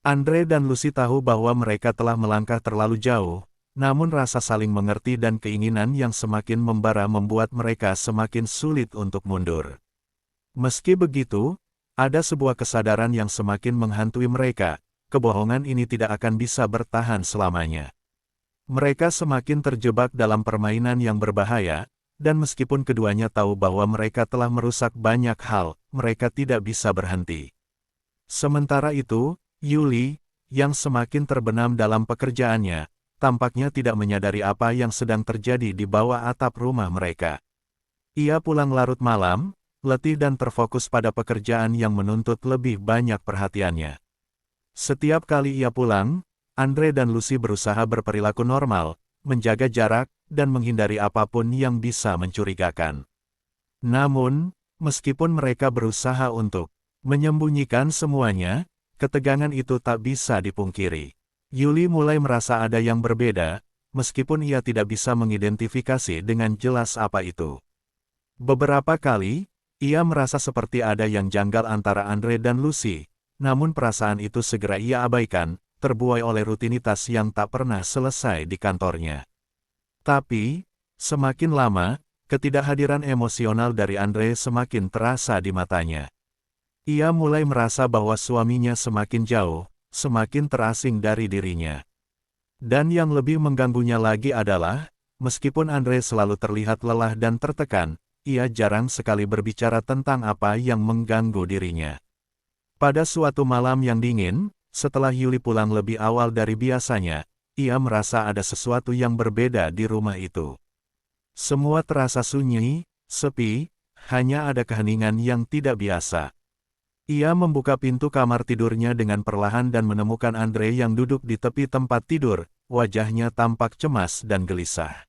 Andre dan Lucy tahu bahwa mereka telah melangkah terlalu jauh, namun rasa saling mengerti dan keinginan yang semakin membara membuat mereka semakin sulit untuk mundur. Meski begitu, ada sebuah kesadaran yang semakin menghantui mereka, kebohongan ini tidak akan bisa bertahan selamanya. Mereka semakin terjebak dalam permainan yang berbahaya, dan meskipun keduanya tahu bahwa mereka telah merusak banyak hal, mereka tidak bisa berhenti. Sementara itu, Yuli, yang semakin terbenam dalam pekerjaannya, tampaknya tidak menyadari apa yang sedang terjadi di bawah atap rumah mereka. Ia pulang larut malam, letih dan terfokus pada pekerjaan yang menuntut lebih banyak perhatiannya. Setiap kali ia pulang, Andre dan Lucy berusaha berperilaku normal, menjaga jarak, dan menghindari apapun yang bisa mencurigakan. Namun, meskipun mereka berusaha untuk menyembunyikan semuanya, ketegangan itu tak bisa dipungkiri. Yuli mulai merasa ada yang berbeda, meskipun ia tidak bisa mengidentifikasi dengan jelas apa itu. Beberapa kali, ia merasa seperti ada yang janggal antara Andre dan Lucy, namun perasaan itu segera ia abaikan, terbuai oleh rutinitas yang tak pernah selesai di kantornya. Tapi, semakin lama, ketidakhadiran emosional dari Andre semakin terasa di matanya. Ia mulai merasa bahwa suaminya semakin jauh, semakin terasing dari dirinya. Dan yang lebih mengganggunya lagi adalah, meskipun Andre selalu terlihat lelah dan tertekan, ia jarang sekali berbicara tentang apa yang mengganggu dirinya. Pada suatu malam yang dingin, setelah Yuli pulang lebih awal dari biasanya, ia merasa ada sesuatu yang berbeda di rumah itu. Semua terasa sunyi, sepi, hanya ada keheningan yang tidak biasa. Ia membuka pintu kamar tidurnya dengan perlahan dan menemukan Andre yang duduk di tepi tempat tidur, wajahnya tampak cemas dan gelisah.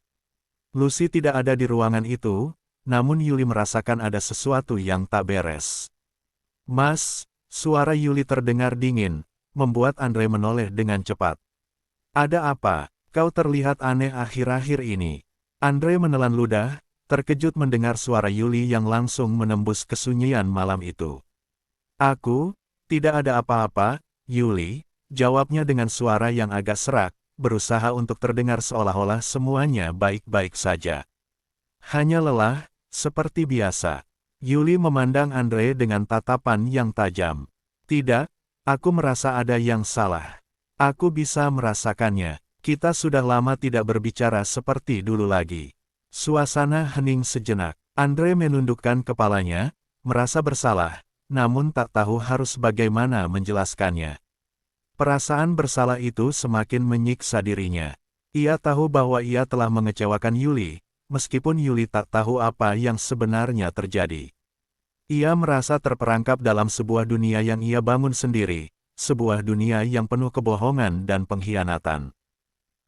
Lucy tidak ada di ruangan itu, namun Yuli merasakan ada sesuatu yang tak beres. "Mas," suara Yuli terdengar dingin, membuat Andre menoleh dengan cepat. "Ada apa? Kau terlihat aneh akhir-akhir ini." Andre menelan ludah, terkejut mendengar suara Yuli yang langsung menembus kesunyian malam itu. "Aku, tidak ada apa-apa, Yuli," jawabnya dengan suara yang agak serak, berusaha untuk terdengar seolah-olah semuanya baik-baik saja. "Hanya lelah, seperti biasa." Yuli memandang Andre dengan tatapan yang tajam. "Tidak, aku merasa ada yang salah. Aku bisa merasakannya. Kita sudah lama tidak berbicara seperti dulu lagi." Suasana hening sejenak. Andre menundukkan kepalanya, merasa bersalah, namun tak tahu harus bagaimana menjelaskannya. Perasaan bersalah itu semakin menyiksa dirinya. Ia tahu bahwa ia telah mengecewakan Yuli, meskipun Yuli tak tahu apa yang sebenarnya terjadi. Ia merasa terperangkap dalam sebuah dunia yang ia bangun sendiri, sebuah dunia yang penuh kebohongan dan pengkhianatan.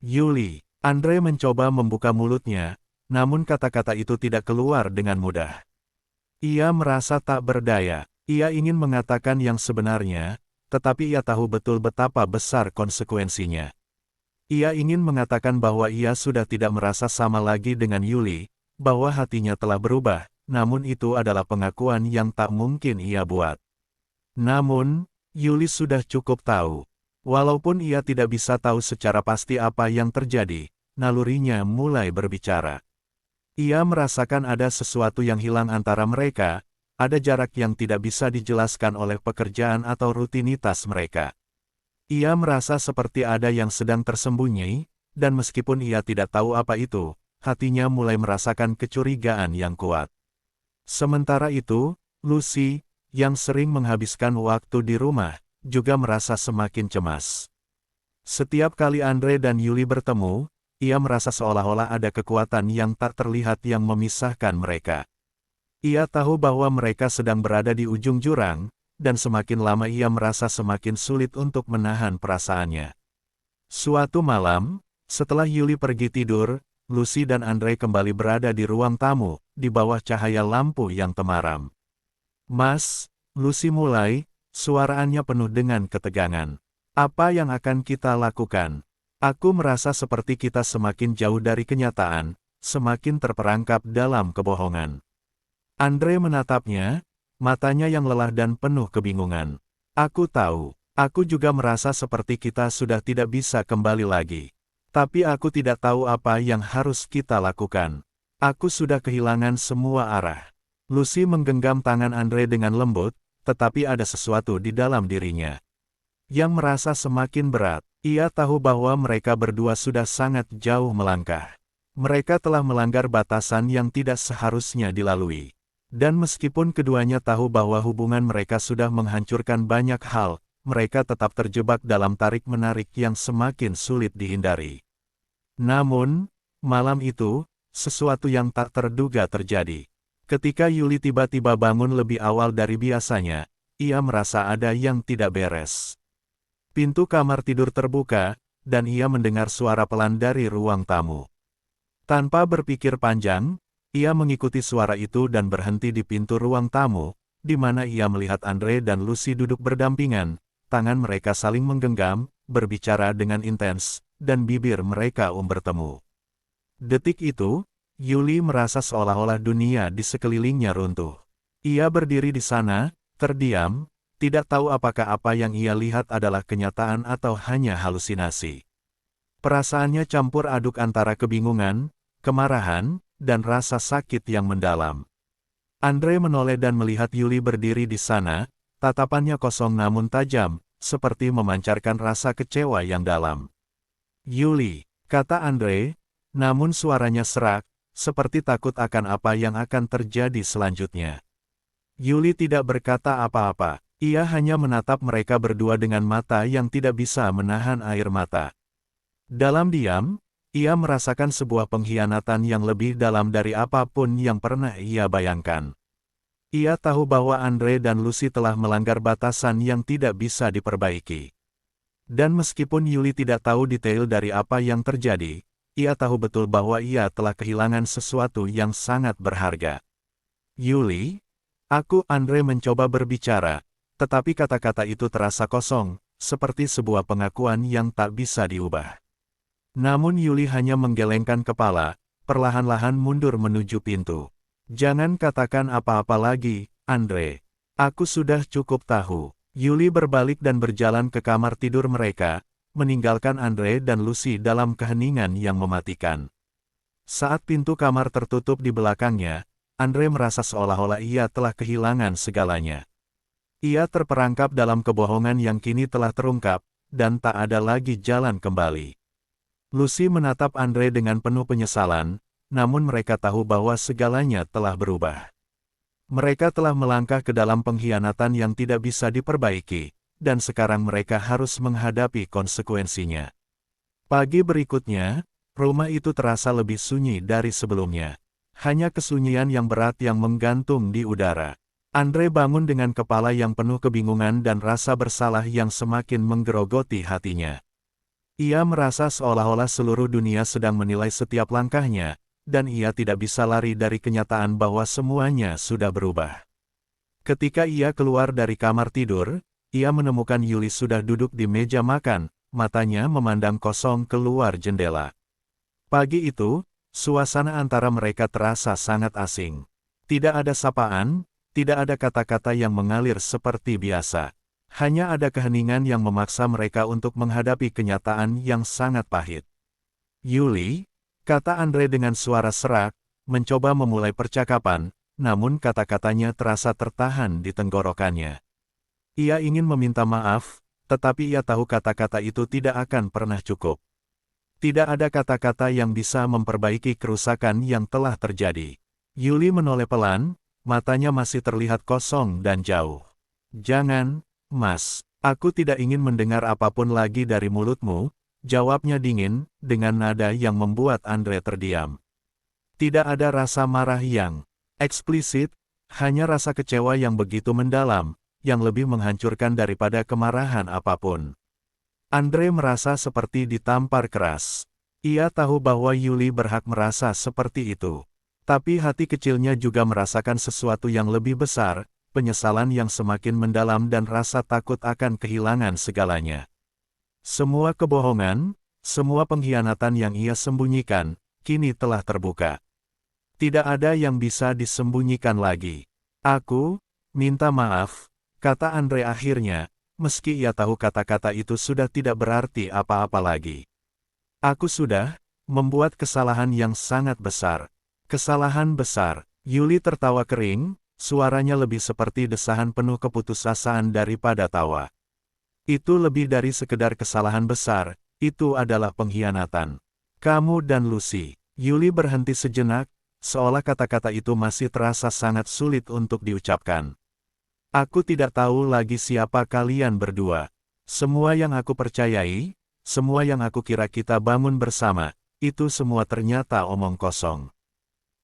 Yuli, Andre mencoba membuka mulutnya, namun kata-kata itu tidak keluar dengan mudah. Ia merasa tak berdaya. Ia ingin mengatakan yang sebenarnya, tetapi ia tahu betul betapa besar konsekuensinya. Ia ingin mengatakan bahwa ia sudah tidak merasa sama lagi dengan Yuli, bahwa hatinya telah berubah. Namun itu adalah pengakuan yang tak mungkin ia buat. Namun, Yuli sudah cukup tahu. Walaupun ia tidak bisa tahu secara pasti apa yang terjadi, nalurinya mulai berbicara. Ia merasakan ada sesuatu yang hilang antara mereka, ada jarak yang tidak bisa dijelaskan oleh pekerjaan atau rutinitas mereka. Ia merasa seperti ada yang sedang tersembunyi, dan meskipun ia tidak tahu apa itu, hatinya mulai merasakan kecurigaan yang kuat. Sementara itu, Lucy, yang sering menghabiskan waktu di rumah, juga merasa semakin cemas. Setiap kali Andre dan Yuli bertemu, ia merasa seolah-olah ada kekuatan yang tak terlihat yang memisahkan mereka. Ia tahu bahwa mereka sedang berada di ujung jurang, dan semakin lama ia merasa semakin sulit untuk menahan perasaannya. Suatu malam, setelah Yuli pergi tidur, Lucy dan Andre kembali berada di ruang tamu, di bawah cahaya lampu yang temaram. "Mas," Lucy mulai, suaraannya penuh dengan ketegangan. "Apa yang akan kita lakukan? Aku merasa seperti kita semakin jauh dari kenyataan, semakin terperangkap dalam kebohongan." Andre menatapnya, matanya yang lelah dan penuh kebingungan. "Aku tahu, aku juga merasa seperti kita sudah tidak bisa kembali lagi. Tapi aku tidak tahu apa yang harus kita lakukan. Aku sudah kehilangan semua arah." Lucy menggenggam tangan Andre dengan lembut, tetapi ada sesuatu di dalam dirinya yang merasa semakin berat. Ia tahu bahwa mereka berdua sudah sangat jauh melangkah. Mereka telah melanggar batasan yang tidak seharusnya dilalui. Dan meskipun keduanya tahu bahwa hubungan mereka sudah menghancurkan banyak hal, mereka tetap terjebak dalam tarik-menarik yang semakin sulit dihindari. Namun, malam itu, sesuatu yang tak terduga terjadi. Ketika Yuli tiba-tiba bangun lebih awal dari biasanya, ia merasa ada yang tidak beres. Pintu kamar tidur terbuka, dan ia mendengar suara pelan dari ruang tamu. Tanpa berpikir panjang, ia mengikuti suara itu dan berhenti di pintu ruang tamu, di mana ia melihat Andre dan Lucy duduk berdampingan, tangan mereka saling menggenggam, berbicara dengan intens, dan bibir mereka bertemu. Detik itu, Yuli merasa seolah-olah dunia di sekelilingnya runtuh. Ia berdiri di sana, terdiam, tidak tahu apakah apa yang ia lihat adalah kenyataan atau hanya halusinasi. Perasaannya campur aduk antara kebingungan, kemarahan, dan rasa sakit yang mendalam. Andre menoleh dan melihat Yuli berdiri di sana, tatapannya kosong namun tajam, seperti memancarkan rasa kecewa yang dalam. "Yuli," kata Andre, namun suaranya serak, seperti takut akan apa yang akan terjadi selanjutnya. Yuli tidak berkata apa-apa, ia hanya menatap mereka berdua dengan mata yang tidak bisa menahan air mata. Dalam diam, ia merasakan sebuah pengkhianatan yang lebih dalam dari apapun yang pernah ia bayangkan. Ia tahu bahwa Andre dan Lucy telah melanggar batasan yang tidak bisa diperbaiki. Dan meskipun Yuli tidak tahu detail dari apa yang terjadi, ia tahu betul bahwa ia telah kehilangan sesuatu yang sangat berharga. "Yuli?" Andre mencoba berbicara, tetapi kata-kata itu terasa kosong, seperti sebuah pengakuan yang tak bisa diubah. Namun Yuli hanya menggelengkan kepala, perlahan-lahan mundur menuju pintu. "Jangan katakan apa-apa lagi, Andre. Aku sudah cukup tahu." Yuli berbalik dan berjalan ke kamar tidur mereka, meninggalkan Andre dan Lucy dalam keheningan yang mematikan. Saat pintu kamar tertutup di belakangnya, Andre merasa seolah-olah ia telah kehilangan segalanya. Ia terperangkap dalam kebohongan yang kini telah terungkap, dan tak ada lagi jalan kembali. Lucy menatap Andre dengan penuh penyesalan, namun mereka tahu bahwa segalanya telah berubah. Mereka telah melangkah ke dalam pengkhianatan yang tidak bisa diperbaiki, dan sekarang mereka harus menghadapi konsekuensinya. Pagi berikutnya, rumah itu terasa lebih sunyi dari sebelumnya. Hanya kesunyian yang berat yang menggantung di udara. Andre bangun dengan kepala yang penuh kebingungan dan rasa bersalah yang semakin menggerogoti hatinya. Ia merasa seolah-olah seluruh dunia sedang menilai setiap langkahnya, dan ia tidak bisa lari dari kenyataan bahwa semuanya sudah berubah. Ketika ia keluar dari kamar tidur, ia menemukan Yuli sudah duduk di meja makan, matanya memandang kosong keluar jendela. Pagi itu, suasana antara mereka terasa sangat asing. Tidak ada sapaan, tidak ada kata-kata yang mengalir seperti biasa. Hanya ada keheningan yang memaksa mereka untuk menghadapi kenyataan yang sangat pahit. Yuli, kata Andre dengan suara serak, mencoba memulai percakapan, namun kata-katanya terasa tertahan di tenggorokannya. Ia ingin meminta maaf, tetapi ia tahu kata-kata itu tidak akan pernah cukup. Tidak ada kata-kata yang bisa memperbaiki kerusakan yang telah terjadi. Yuli menoleh pelan, matanya masih terlihat kosong dan jauh. Jangan, Mas, aku tidak ingin mendengar apapun lagi dari mulutmu, jawabnya dingin, dengan nada yang membuat Andre terdiam. Tidak ada rasa marah yang eksplisit, hanya rasa kecewa yang begitu mendalam, yang lebih menghancurkan daripada kemarahan apapun. Andre merasa seperti ditampar keras. Ia tahu bahwa Yuli berhak merasa seperti itu. Tapi hati kecilnya juga merasakan sesuatu yang lebih besar, penyesalan yang semakin mendalam dan rasa takut akan kehilangan segalanya. Semua kebohongan, semua pengkhianatan yang ia sembunyikan, kini telah terbuka. Tidak ada yang bisa disembunyikan lagi. Aku minta maaf, kata Andre akhirnya, meski ia tahu kata-kata itu sudah tidak berarti apa-apa lagi. Aku sudah membuat kesalahan yang sangat besar. Kesalahan besar. Yuli tertawa kering, suaranya lebih seperti desahan penuh keputusasaan daripada tawa. Itu lebih dari sekedar kesalahan besar, itu adalah pengkhianatan. Kamu dan Lucy. Yuli berhenti sejenak, seolah kata-kata itu masih terasa sangat sulit untuk diucapkan. Aku tidak tahu lagi siapa kalian berdua. Semua yang aku percayai, semua yang aku kira kita bangun bersama, itu semua ternyata omong kosong.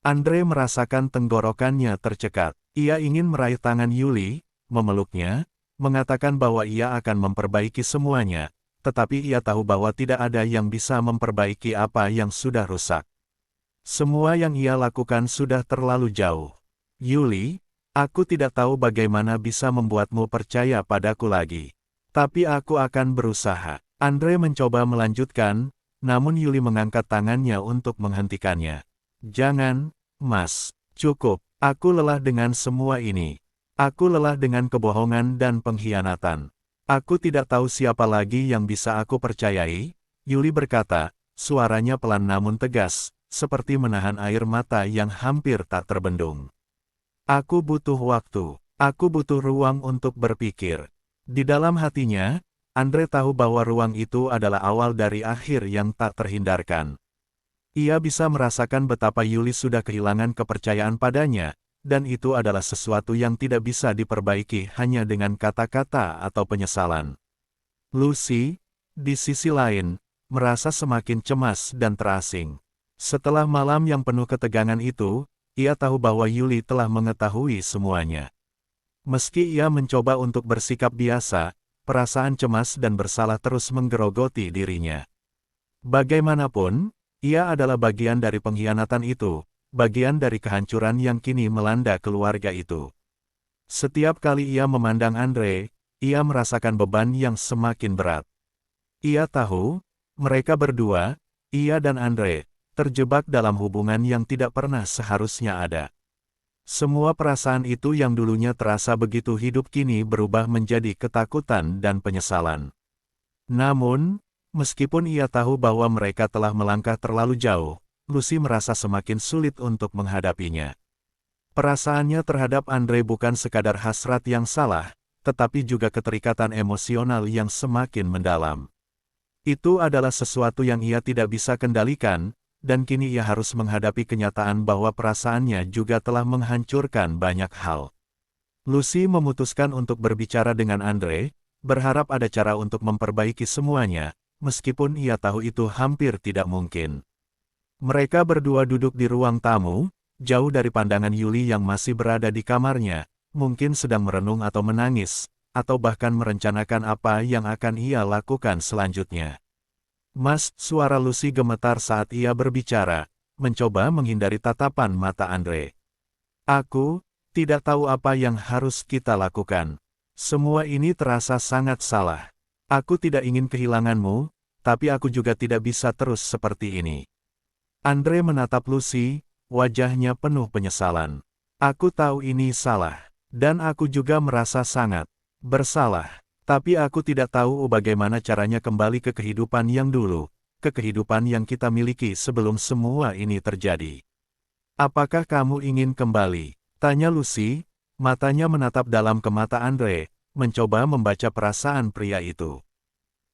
Andre merasakan tenggorokannya tercekat. Ia ingin meraih tangan Yuli, memeluknya, mengatakan bahwa ia akan memperbaiki semuanya, tetapi ia tahu bahwa tidak ada yang bisa memperbaiki apa yang sudah rusak. Semua yang ia lakukan sudah terlalu jauh. Yuli, aku tidak tahu bagaimana bisa membuatmu percaya padaku lagi. Tapi aku akan berusaha. Andre mencoba melanjutkan, namun Yuli mengangkat tangannya untuk menghentikannya. Jangan, Mas. Cukup. Aku lelah dengan semua ini. Aku lelah dengan kebohongan dan pengkhianatan. Aku tidak tahu siapa lagi yang bisa aku percayai, Yuli berkata, suaranya pelan namun tegas, seperti menahan air mata yang hampir tak terbendung. Aku butuh waktu. Aku butuh ruang untuk berpikir. Di dalam hatinya, Andre tahu bahwa ruang itu adalah awal dari akhir yang tak terhindarkan. Ia bisa merasakan betapa Yuli sudah kehilangan kepercayaan padanya, dan itu adalah sesuatu yang tidak bisa diperbaiki hanya dengan kata-kata atau penyesalan. Lucy, di sisi lain, merasa semakin cemas dan terasing. Setelah malam yang penuh ketegangan itu, ia tahu bahwa Yuli telah mengetahui semuanya. Meski ia mencoba untuk bersikap biasa, perasaan cemas dan bersalah terus menggerogoti dirinya. Bagaimanapun, ia adalah bagian dari pengkhianatan itu, bagian dari kehancuran yang kini melanda keluarga itu. Setiap kali ia memandang Andre, ia merasakan beban yang semakin berat. Ia tahu, mereka berdua, ia dan Andre, terjebak dalam hubungan yang tidak pernah seharusnya ada. Semua perasaan itu yang dulunya terasa begitu hidup kini berubah menjadi ketakutan dan penyesalan. Namun, meskipun ia tahu bahwa mereka telah melangkah terlalu jauh, Lucy merasa semakin sulit untuk menghadapinya. Perasaannya terhadap Andre bukan sekadar hasrat yang salah, tetapi juga keterikatan emosional yang semakin mendalam. Itu adalah sesuatu yang ia tidak bisa kendalikan, dan kini ia harus menghadapi kenyataan bahwa perasaannya juga telah menghancurkan banyak hal. Lucy memutuskan untuk berbicara dengan Andre, berharap ada cara untuk memperbaiki semuanya, meskipun ia tahu itu hampir tidak mungkin. Mereka berdua duduk di ruang tamu, jauh dari pandangan Yuli yang masih berada di kamarnya, mungkin sedang merenung atau menangis, atau bahkan merencanakan apa yang akan ia lakukan selanjutnya. Mas, suara Lucy gemetar saat ia berbicara, mencoba menghindari tatapan mata Andre. Aku tidak tahu apa yang harus kita lakukan. Semua ini terasa sangat salah. Aku tidak ingin kehilanganmu, tapi aku juga tidak bisa terus seperti ini. Andre menatap Lucy, wajahnya penuh penyesalan. Aku tahu ini salah, dan aku juga merasa sangat bersalah. Tapi aku tidak tahu bagaimana caranya kembali ke kehidupan yang dulu, ke kehidupan yang kita miliki sebelum semua ini terjadi. Apakah kamu ingin kembali? Tanya Lucy, matanya menatap dalam ke mata Andre, mencoba membaca perasaan pria itu.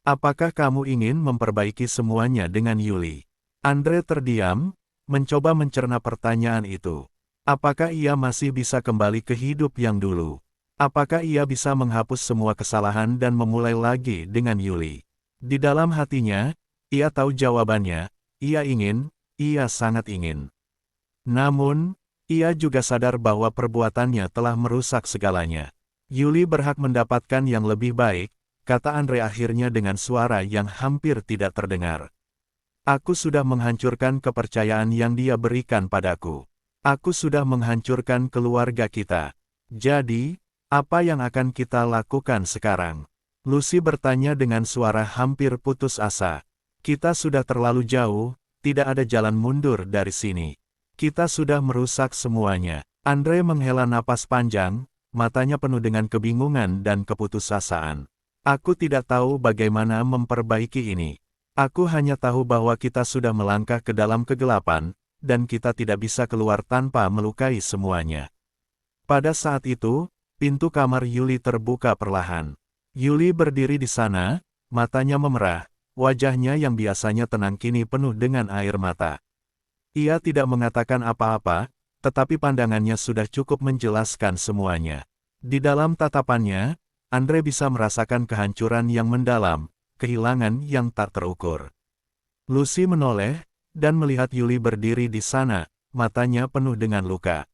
Apakah kamu ingin memperbaiki semuanya dengan Yuli? Andre terdiam, mencoba mencerna pertanyaan itu. Apakah ia masih bisa kembali ke hidup yang dulu? Apakah ia bisa menghapus semua kesalahan dan memulai lagi dengan Yuli? Di dalam hatinya, ia tahu jawabannya, ia sangat ingin. Namun, ia juga sadar bahwa perbuatannya telah merusak segalanya. Yuli berhak mendapatkan yang lebih baik, kata Andre akhirnya dengan suara yang hampir tidak terdengar. Aku sudah menghancurkan kepercayaan yang dia berikan padaku. Aku sudah menghancurkan keluarga kita. Jadi, apa yang akan kita lakukan sekarang? Lucy bertanya dengan suara hampir putus asa. Kita sudah terlalu jauh, tidak ada jalan mundur dari sini. Kita sudah merusak semuanya. Andre menghela napas panjang, matanya penuh dengan kebingungan dan keputusasaan. Aku tidak tahu bagaimana memperbaiki ini. Aku hanya tahu bahwa kita sudah melangkah ke dalam kegelapan, dan kita tidak bisa keluar tanpa melukai semuanya. Pada saat itu, pintu kamar Yuli terbuka perlahan. Yuli berdiri di sana, matanya memerah, wajahnya yang biasanya tenang kini penuh dengan air mata. Ia tidak mengatakan apa-apa, tetapi pandangannya sudah cukup menjelaskan semuanya. Di dalam tatapannya, Andre bisa merasakan kehancuran yang mendalam, kehilangan yang tak terukur. Lucy menoleh, dan melihat Yuli berdiri di sana, matanya penuh dengan luka.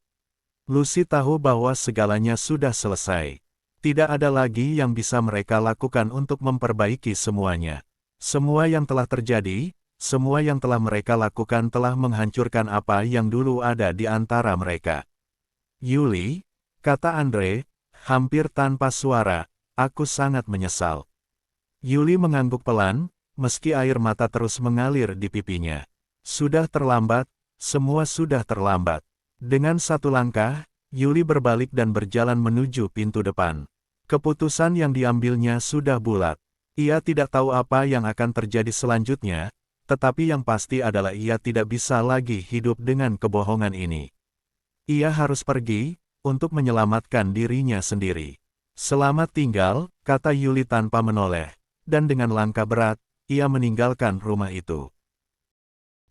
Lucy tahu bahwa segalanya sudah selesai. Tidak ada lagi yang bisa mereka lakukan untuk memperbaiki semuanya. Semua yang telah terjadi, semua yang telah mereka lakukan telah menghancurkan apa yang dulu ada di antara mereka. Yuli, kata Andre, hampir tanpa suara, aku sangat menyesal. Yuli mengangguk pelan, meski air mata terus mengalir di pipinya. Sudah terlambat, semua sudah terlambat. Dengan satu langkah, Yuli berbalik dan berjalan menuju pintu depan. Keputusan yang diambilnya sudah bulat. Ia tidak tahu apa yang akan terjadi selanjutnya, tetapi yang pasti adalah ia tidak bisa lagi hidup dengan kebohongan ini. Ia harus pergi, untuk menyelamatkan dirinya sendiri. Selamat tinggal, kata Yuli tanpa menoleh. Dan dengan langkah berat, ia meninggalkan rumah itu.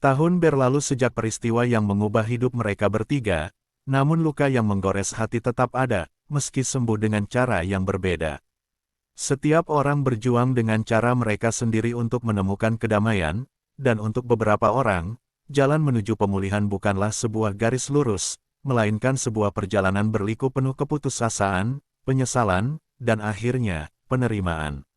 Tahun berlalu sejak peristiwa yang mengubah hidup mereka bertiga, namun luka yang menggores hati tetap ada, meski sembuh dengan cara yang berbeda. Setiap orang berjuang dengan cara mereka sendiri untuk menemukan kedamaian, dan untuk beberapa orang, jalan menuju pemulihan bukanlah sebuah garis lurus, melainkan sebuah perjalanan berliku penuh keputusasaan, penyesalan, dan akhirnya, penerimaan.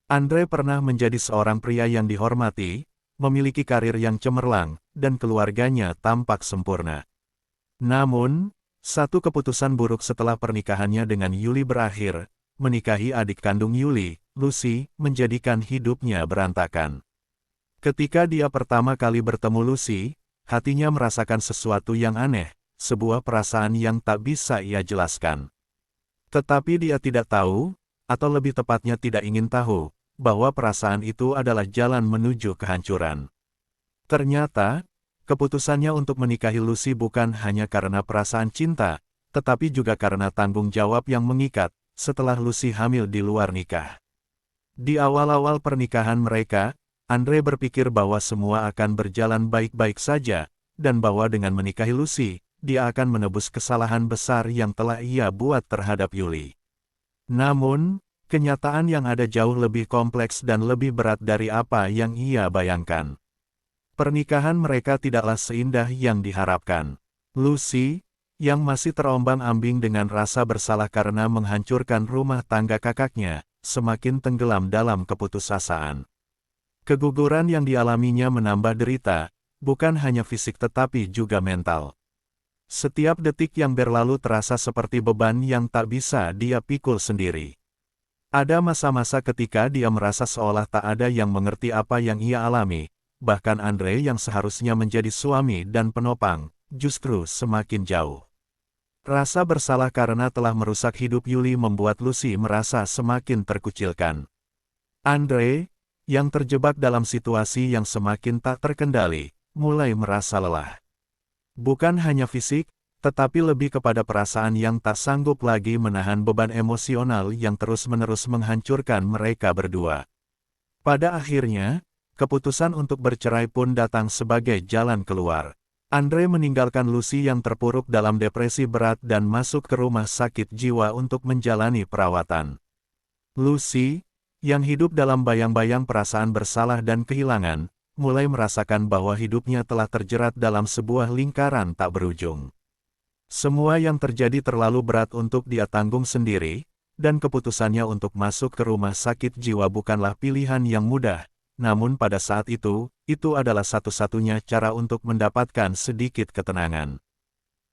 Andre pernah menjadi seorang pria yang dihormati, memiliki karir yang cemerlang, dan keluarganya tampak sempurna. Namun, satu keputusan buruk setelah pernikahannya dengan Yuli berakhir, menikahi adik kandung Yuli, Lucy, menjadikan hidupnya berantakan. Ketika dia pertama kali bertemu Lucy, hatinya merasakan sesuatu yang aneh, sebuah perasaan yang tak bisa ia jelaskan. Tetapi dia tidak tahu, atau lebih tepatnya tidak ingin tahu, bahwa perasaan itu adalah jalan menuju kehancuran. Ternyata, keputusannya untuk menikahi Lucy bukan hanya karena perasaan cinta, tetapi juga karena tanggung jawab yang mengikat, setelah Lucy hamil di luar nikah. Di awal-awal pernikahan mereka, Andre berpikir bahwa semua akan berjalan baik-baik saja, dan bahwa dengan menikahi Lucy, dia akan menebus kesalahan besar yang telah ia buat terhadap Yuli. Namun, kenyataan yang ada jauh lebih kompleks dan lebih berat dari apa yang ia bayangkan. Pernikahan mereka tidaklah seindah yang diharapkan. Lucy, yang masih terombang-ambing dengan rasa bersalah karena menghancurkan rumah tangga kakaknya, semakin tenggelam dalam keputusasaan. Keguguran yang dialaminya menambah derita, bukan hanya fisik tetapi juga mental. Setiap detik yang berlalu terasa seperti beban yang tak bisa dia pikul sendiri. Ada masa-masa ketika dia merasa seolah tak ada yang mengerti apa yang ia alami, bahkan Andre yang seharusnya menjadi suami dan penopang, justru semakin jauh. Rasa bersalah karena telah merusak hidup Yuli membuat Lucy merasa semakin terkucilkan. Andre, yang terjebak dalam situasi yang semakin tak terkendali, mulai merasa lelah. Bukan hanya fisik, tetapi lebih kepada perasaan yang tak sanggup lagi menahan beban emosional yang terus-menerus menghancurkan mereka berdua. Pada akhirnya, keputusan untuk bercerai pun datang sebagai jalan keluar. Andre meninggalkan Lucy yang terpuruk dalam depresi berat dan masuk ke rumah sakit jiwa untuk menjalani perawatan. Lucy, yang hidup dalam bayang-bayang perasaan bersalah dan kehilangan, mulai merasakan bahwa hidupnya telah terjerat dalam sebuah lingkaran tak berujung. Semua yang terjadi terlalu berat untuk dia tanggung sendiri, dan keputusannya untuk masuk ke rumah sakit jiwa bukanlah pilihan yang mudah, namun pada saat itu adalah satu-satunya cara untuk mendapatkan sedikit ketenangan.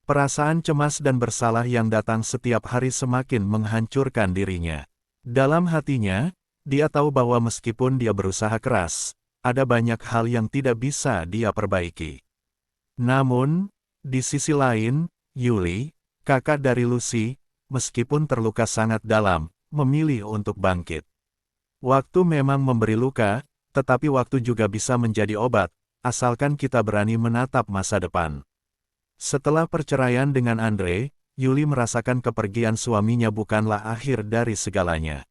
Perasaan cemas dan bersalah yang datang setiap hari semakin menghancurkan dirinya. Dalam hatinya, dia tahu bahwa meskipun dia berusaha keras, ada banyak hal yang tidak bisa dia perbaiki. Namun, di sisi lain, Yuli, kakak dari Lucy, meskipun terluka sangat dalam, memilih untuk bangkit. Waktu memang memberi luka, tetapi waktu juga bisa menjadi obat, asalkan kita berani menatap masa depan. Setelah perceraian dengan Andre, Yuli merasakan kepergian suaminya bukanlah akhir dari segalanya.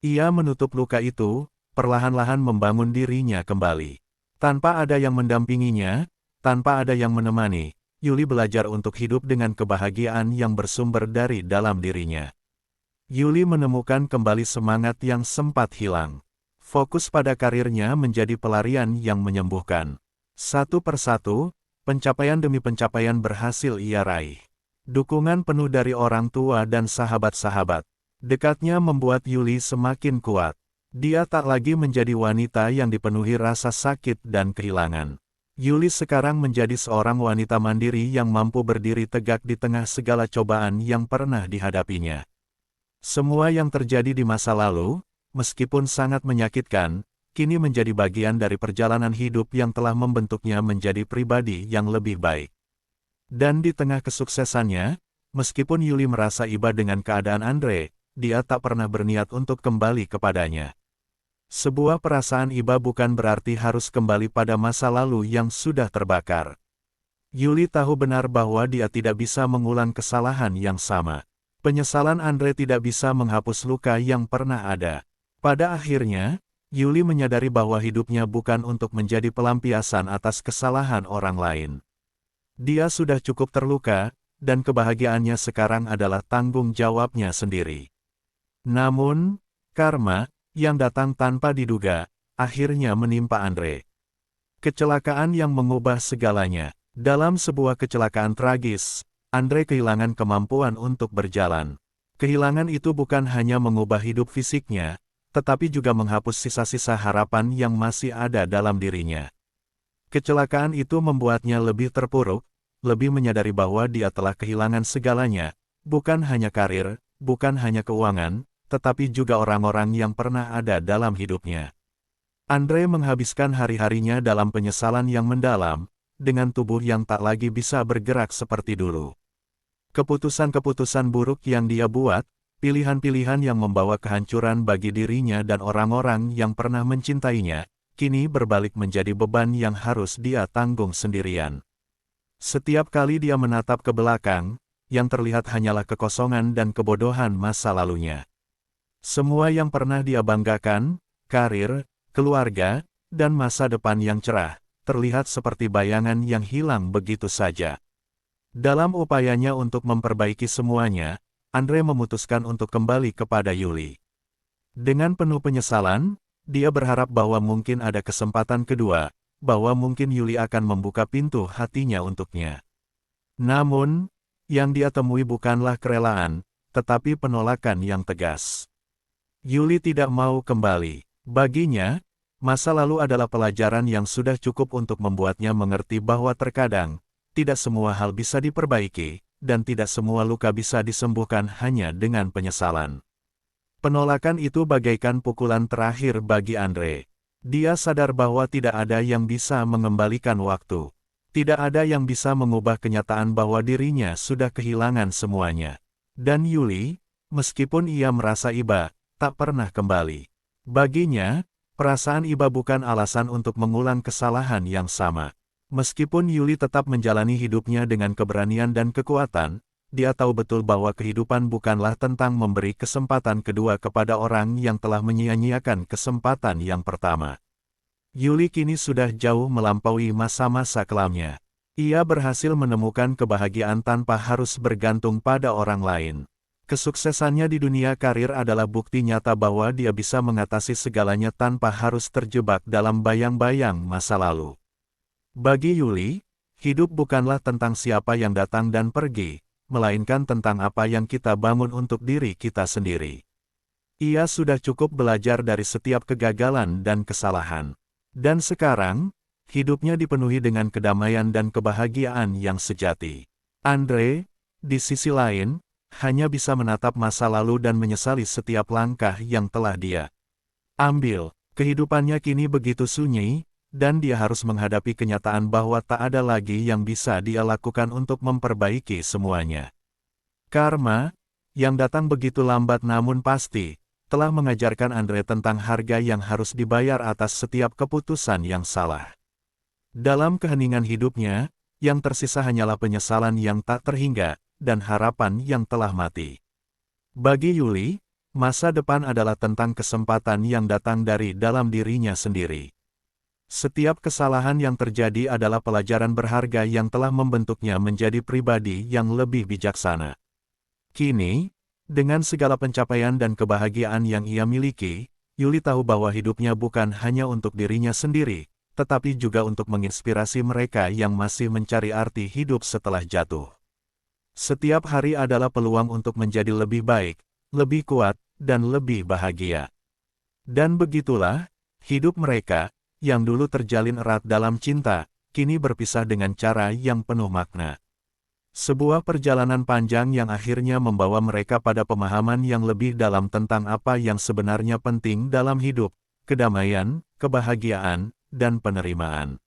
Ia menutup luka itu, perlahan-lahan membangun dirinya kembali. Tanpa ada yang mendampinginya, tanpa ada yang menemani, Yuli belajar untuk hidup dengan kebahagiaan yang bersumber dari dalam dirinya. Yuli menemukan kembali semangat yang sempat hilang. Fokus pada karirnya menjadi pelarian yang menyembuhkan. Satu persatu, pencapaian demi pencapaian berhasil ia raih. Dukungan penuh dari orang tua dan sahabat-sahabat. Dekatnya membuat Yuli semakin kuat. Dia tak lagi menjadi wanita yang dipenuhi rasa sakit dan kehilangan. Yuli sekarang menjadi seorang wanita mandiri yang mampu berdiri tegak di tengah segala cobaan yang pernah dihadapinya. Semua yang terjadi di masa lalu, meskipun sangat menyakitkan, kini menjadi bagian dari perjalanan hidup yang telah membentuknya menjadi pribadi yang lebih baik. Dan di tengah kesuksesannya, meskipun Yuli merasa iba dengan keadaan Andre, dia tak pernah berniat untuk kembali kepadanya. Sebuah perasaan iba bukan berarti harus kembali pada masa lalu yang sudah terbakar. Yuli tahu benar bahwa dia tidak bisa mengulang kesalahan yang sama. Penyesalan Andre tidak bisa menghapus luka yang pernah ada. Pada akhirnya, Yuli menyadari bahwa hidupnya bukan untuk menjadi pelampiasan atas kesalahan orang lain. Dia sudah cukup terluka, dan kebahagiaannya sekarang adalah tanggung jawabnya sendiri. Namun, karma, yang datang tanpa diduga, akhirnya menimpa Andre. Kecelakaan yang mengubah segalanya. Dalam sebuah kecelakaan tragis, Andre kehilangan kemampuan untuk berjalan. Kehilangan itu bukan hanya mengubah hidup fisiknya, tetapi juga menghapus sisa-sisa harapan yang masih ada dalam dirinya. Kecelakaan itu membuatnya lebih terpuruk, lebih menyadari bahwa dia telah kehilangan segalanya, bukan hanya karir, bukan hanya keuangan, tetapi juga orang-orang yang pernah ada dalam hidupnya. Andre menghabiskan hari-harinya dalam penyesalan yang mendalam, dengan tubuh yang tak lagi bisa bergerak seperti dulu. Keputusan-keputusan buruk yang dia buat, pilihan-pilihan yang membawa kehancuran bagi dirinya dan orang-orang yang pernah mencintainya, kini berbalik menjadi beban yang harus dia tanggung sendirian. Setiap kali dia menatap ke belakang, yang terlihat hanyalah kekosongan dan kebodohan masa lalunya. Semua yang pernah dia banggakan, karir, keluarga, dan masa depan yang cerah, terlihat seperti bayangan yang hilang begitu saja. Dalam upayanya untuk memperbaiki semuanya, Andre memutuskan untuk kembali kepada Yuli. Dengan penuh penyesalan, dia berharap bahwa mungkin ada kesempatan kedua, bahwa mungkin Yuli akan membuka pintu hatinya untuknya. Namun, Yang dia temui bukanlah kerelaan, tetapi penolakan yang tegas. Yuli tidak mau kembali. Baginya, masa lalu adalah pelajaran yang sudah cukup untuk membuatnya mengerti bahwa terkadang, tidak semua hal bisa diperbaiki, dan tidak semua luka bisa disembuhkan hanya dengan penyesalan. Penolakan itu bagaikan pukulan terakhir bagi Andre. Dia sadar bahwa tidak ada yang bisa mengembalikan waktu. Tidak ada yang bisa mengubah kenyataan bahwa dirinya sudah kehilangan semuanya. Dan Yuli, meskipun ia merasa iba, tak pernah kembali. Baginya, perasaan iba bukan alasan untuk mengulang kesalahan yang sama. Meskipun Yuli tetap menjalani hidupnya dengan keberanian dan kekuatan, dia tahu betul bahwa kehidupan bukanlah tentang memberi kesempatan kedua kepada orang yang telah menyia-nyiakan kesempatan yang pertama. Yuli kini sudah jauh melampaui masa-masa kelamnya. Ia berhasil menemukan kebahagiaan tanpa harus bergantung pada orang lain. Kesuksesannya di dunia karir adalah bukti nyata bahwa dia bisa mengatasi segalanya tanpa harus terjebak dalam bayang-bayang masa lalu. Bagi Yuli, hidup bukanlah tentang siapa yang datang dan pergi, melainkan tentang apa yang kita bangun untuk diri kita sendiri. Ia sudah cukup belajar dari setiap kegagalan dan kesalahan. Dan sekarang, hidupnya dipenuhi dengan kedamaian dan kebahagiaan yang sejati. Andre, di sisi lain, hanya bisa menatap masa lalu dan menyesali setiap langkah yang telah dia ambil. Kehidupannya kini begitu sunyi, dan dia harus menghadapi kenyataan bahwa tak ada lagi yang bisa dia lakukan untuk memperbaiki semuanya. Karma, yang datang begitu lambat namun pasti, telah mengajarkan Andre tentang harga yang harus dibayar atas setiap keputusan yang salah. Dalam keheningan hidupnya, yang tersisa hanyalah penyesalan yang tak terhingga, dan harapan yang telah mati. Bagi Yuli, masa depan adalah tentang kesempatan yang datang dari dalam dirinya sendiri. Setiap kesalahan yang terjadi adalah pelajaran berharga yang telah membentuknya menjadi pribadi yang lebih bijaksana. Kini, dengan segala pencapaian dan kebahagiaan yang ia miliki, Yuli tahu bahwa hidupnya bukan hanya untuk dirinya sendiri, tetapi juga untuk menginspirasi mereka yang masih mencari arti hidup setelah jatuh. Setiap hari adalah peluang untuk menjadi lebih baik, lebih kuat, dan lebih bahagia. Dan begitulah, hidup mereka, yang dulu terjalin erat dalam cinta, kini berpisah dengan cara yang penuh makna. Sebuah perjalanan panjang yang akhirnya membawa mereka pada pemahaman yang lebih dalam tentang apa yang sebenarnya penting dalam hidup, kedamaian, kebahagiaan, dan penerimaan.